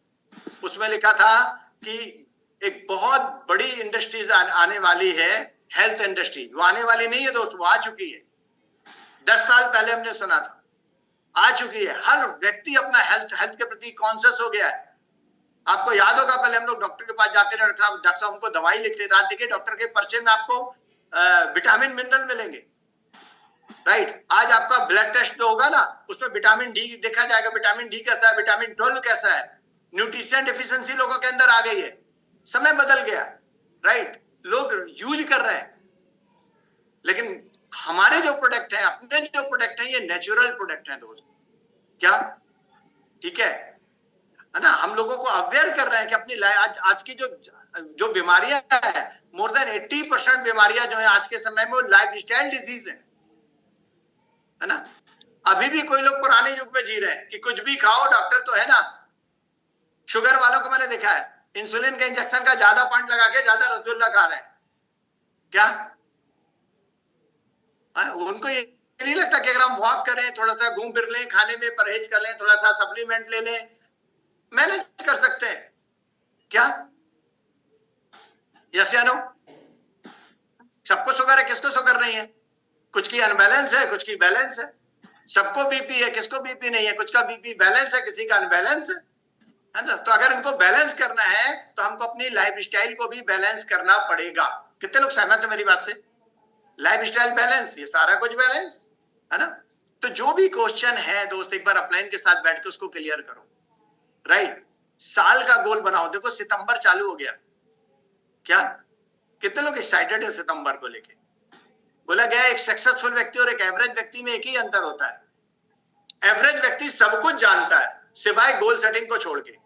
उसमें लिखा था कि एक बहुत बड़ी इंडस्ट्रीज आने वाली है, हेल्थ इंडस्ट्री। वो आने वाली नहीं है दोस्त, वो आ चुकी है। 10 साल पहले हमने सुना था, आ चुकी है। हर व्यक्ति अपना हेल्थ के प्रति कॉन्शियस हो गया है। आपको याद होगा पहले हम लोग डॉक्टर के पास जाते थे, डॉक्टर साहब हमको दवाई लिखते। रात देखिए डॉक्टर के पर्चे में आपको विटामिन मिनरल मिलेंगे। राइट, आज आपका ब्लड टेस्ट जो होगा ना, उसमें विटामिन डी देखा जाएगा। विटामिन डी कैसा है, विटामिन 12 कैसा है। न्यूट्रिशन डिफिशिएंसी लोगों के अंदर आ गई है। समय बदल गया। राइट, लोग यूज कर रहे हैं, लेकिन हमारे जो प्रोडक्ट है, अपने जो प्रोडक्ट है, ये नेचुरल प्रोडक्ट है दोस्त। क्या ठीक है ना। हम लोगों को अवेयर कर रहे हैं कि अपनी आज की जो बीमारियां है, मोर देन 80% बीमारियां जो है आज के समय में वो लाइफ स्टाइल डिजीज है ना। अभी भी कोई लोग पुराने युग में जी रहे हैं कि कुछ भी खाओ, डॉक्टर तो है ना। शुगर वालों को मैंने देखा है, इंसुलिन के इंजेक्शन का ज्यादा पॉइंट लगा के ज्यादा रसगुल्ला खा रहे हैं। क्या उनको ये नहीं लगता कि अगर हम वॉक करें, थोड़ा सा घूम फिर लें, खाने में परहेज कर लें, थोड़ा सा सप्लीमेंट ले लें, मैनेज कर सकते हैं। क्या यस या नो? सबको शुगर है, किसको शुगर नहीं है? कुछ की अनबैलेंस है, कुछ की बैलेंस है। सबको बीपी है, किसको बीपी नहीं है? कुछ का बीपी बैलेंस है, किसी का अनबैलेंस है ना। तो अगर इनको बैलेंस करना है तो हमको अपनी लाइफ स्टाइल को भी बैलेंस करना पड़ेगा। कितने लोग सहमत है मेरी बात से? लाइफ स्टाइल बैलेंस, ये सारा कुछ बैलेंस है ना। तो जो भी क्वेश्चन है दोस्त, एक बार अपलाइन के साथ बैठ के उसको क्लियर करो। राइट, साल का गोल बनाओ। देखो सितंबर चालू हो गया। क्या कितने लोग एक्साइटेड है सितंबर को लेके? बोला गया एक सक्सेसफुल व्यक्ति और एक एवरेज व्यक्ति में एक ही अंतर होता है। एवरेज व्यक्ति सब कुछ जानता है सिवाय गोल सेटिंग को छोड़ के।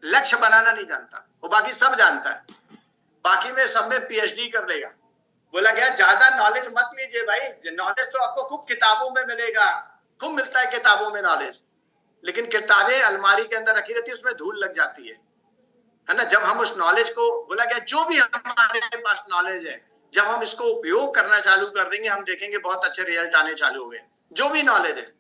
लक्ष्य बनाना नहीं जानता, वो बाकी सब जानता है। बाकी में सब में पीएचडी कर लेगा। बोला गया ज्यादा नॉलेज मत लीजिए भाई। नॉलेज तो आपको खूब किताबों में मिलेगा, खूब मिलता है किताबों में नॉलेज, लेकिन किताबें अलमारी के अंदर रखी रहती है, उसमें धूल लग जाती है ना। जब हम उस नॉलेज को, बोला गया जो भी हमारे पास नॉलेज है, जब हम इसको उपयोग करना चालू कर देंगे, हम देखेंगे बहुत अच्छे रिजल्ट आने चालू हो गए। जो भी नॉलेज है,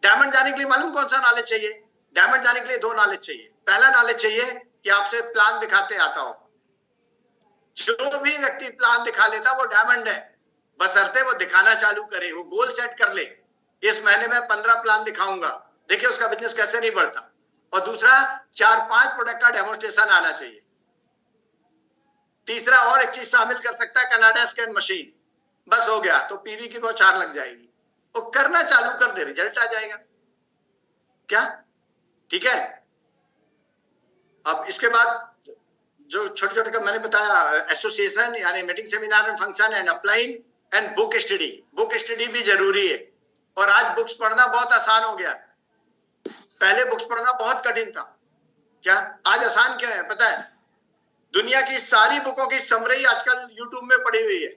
डायमंड जाने के लिए मालूम कौन सा नॉलेज चाहिए? डायमंड जाने के लिए 2 नॉलेज चाहिए। पहला नॉलेज चाहिए कि आपसे प्लान दिखाते आता हो। जो भी व्यक्ति प्लान दिखा लेता वो डायमंड है, बशर्ते वो दिखाना चालू करे, वो गोल सेट कर ले, इस महीने में 15 प्लान दिखाऊंगा, देखिए उसका बिजनेस कैसे नहीं बढ़ता। और दूसरा, 4-5 प्रोडक्ट का डेमोन्स्ट्रेशन आना चाहिए। तीसरा और एक चीज शामिल कर सकता है, कनाडा स्कैन मशीन। बस हो गया, तो पीवी की बौछार लग जाएगी। वो करना चालू कर दे, रिजल्ट आ जाएगा। क्या ठीक है? अब इसके बाद जो छोटे छोटे का मैंने बताया, एसोसिएशन यानी meeting, seminar and function and upline and book study. Book study भी जरूरी है। और आज बुक्स पढ़ना बहुत आसान हो गया, पहले बुक्स पढ़ना बहुत कठिन था। क्या आज आसान क्यों है पता है? दुनिया की सारी बुकों की समरी आजकल यूट्यूब में पड़ी हुई है।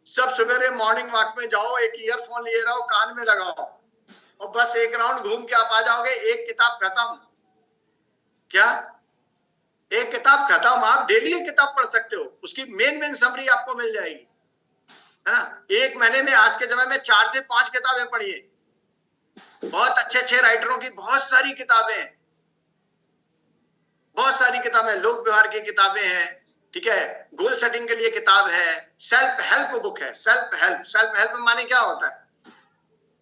सब सवेरे मॉर्निंग वॉक में जाओ, एक ईयरफोन लिए रहो, कान में लगाओ और बस एक राउंड घूम के आप आ जाओगे, एक किताब खत्म। क्या एक किताब खत्म? आप डेली एक किताब पढ़ सकते हो, उसकी मेन समरी आपको मिल जाएगी, है ना? एक महीने में आज के जमाने में 4 से 5 किताबें पढ़िए। बहुत अच्छे अच्छे राइटरों की बहुत सारी किताबें हैं, बहुत सारी किताबें, लोक व्यवहार की किताबें हैं, ठीक है, गोल सेटिंग के लिए किताब है, सेल्फ हेल्प बुक है। सेल्फ हेल्प माने क्या होता है?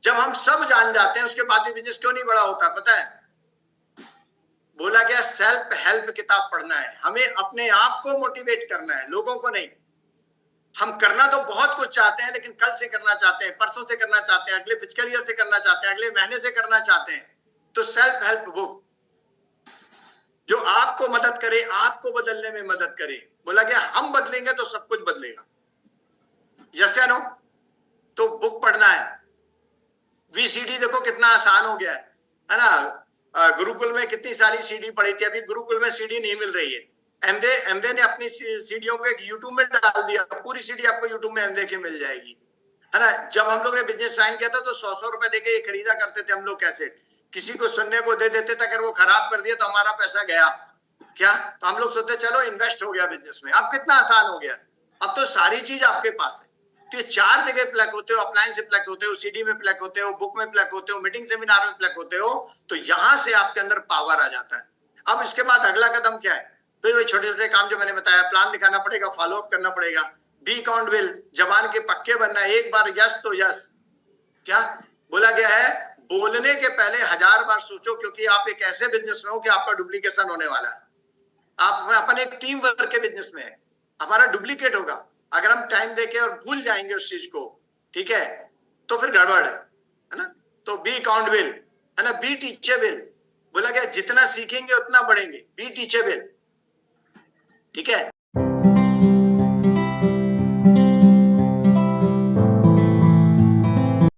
जब हम सब जान जाते हैं उसके बाद भी बिजनेस क्यों नहीं बड़ा होता पता है? बोला गया सेल्फ हेल्प किताब पढ़ना है, हमें अपने आप को मोटिवेट करना है, लोगों को नहीं। हम करना तो बहुत कुछ चाहते हैं, लेकिन कल से करना चाहते हैं, परसों से करना चाहते हैं, अगले फिजिकल ईयर से करना चाहते हैं, अगले महीने से करना चाहते हैं। तो सेल्फ हेल्प बुक जो आपको मदद करे, आपको बदलने में मदद करे। बोला गया हम बदलेंगे तो सब कुछ बदलेगा। यस या नो? तो बुक पढ़ना है। वीसीडी देखो कितना आसान हो गया है ना? गुरुकुल में कितनी सारी सीडी पड़ी थी, अभी गुरुकुल में सीडी नहीं मिल रही है। एमवे ने अपनी सीडियों को एक यूट्यूब में डाल दिया, पूरी सीडी आपको यूट्यूब में एमवे की मिल जाएगी, है ना? जब हम लोग ने बिजनेस ज्वाइन किया था तो 100 रुपए देके खरीदा करते थे हम लोग कैसेट, किसी को सुनने को दे देते थे, अगर वो खराब कर दिया तो हमारा पैसा गया। क्या तो हम लोग सोचते चलो इन्वेस्ट हो गया बिजनेस में। अब कितना आसान हो गया, अब तो सारी चीज आपके पास है। तो ये 4 जगह प्लग होते हो, अपलायंस से प्लग होते हो, सीडी में प्लग होते हो, बुक में प्लग होते हो, मीटिंग सेमिनार में प्लग होते हो, तो यहां से आपके अंदर पावर आ जाता है। अब इसके बाद अगला कदम क्या है? फिर वही छोटे छोटे काम जो मैंने बताया, प्लान दिखाना पड़ेगा, फॉलोअप करना पड़ेगा, बी अकाउंटेबल, जबान के पक्के बनना है, एक बार यस तो यस। क्या बोला गया है? बोलने के पहले 1000 बार सोचो, क्योंकि आप एक ऐसे बिजनेस में हो कि आपका डुप्लीकेशन होने वाला है। आप अपन एक टीम वर्क के बिजनेस में है, हमारा डुप्लीकेट होगा अगर हम टाइम देके और भूल जाएंगे उस चीज को, ठीक है, तो फिर गड़बड़ है ना? तो बी अकाउंटेबल, है ना, बी टीचेबल। बोला गया जितना सीखेंगे उतना बढ़ेंगे, बी टीचेबल, ठीक है।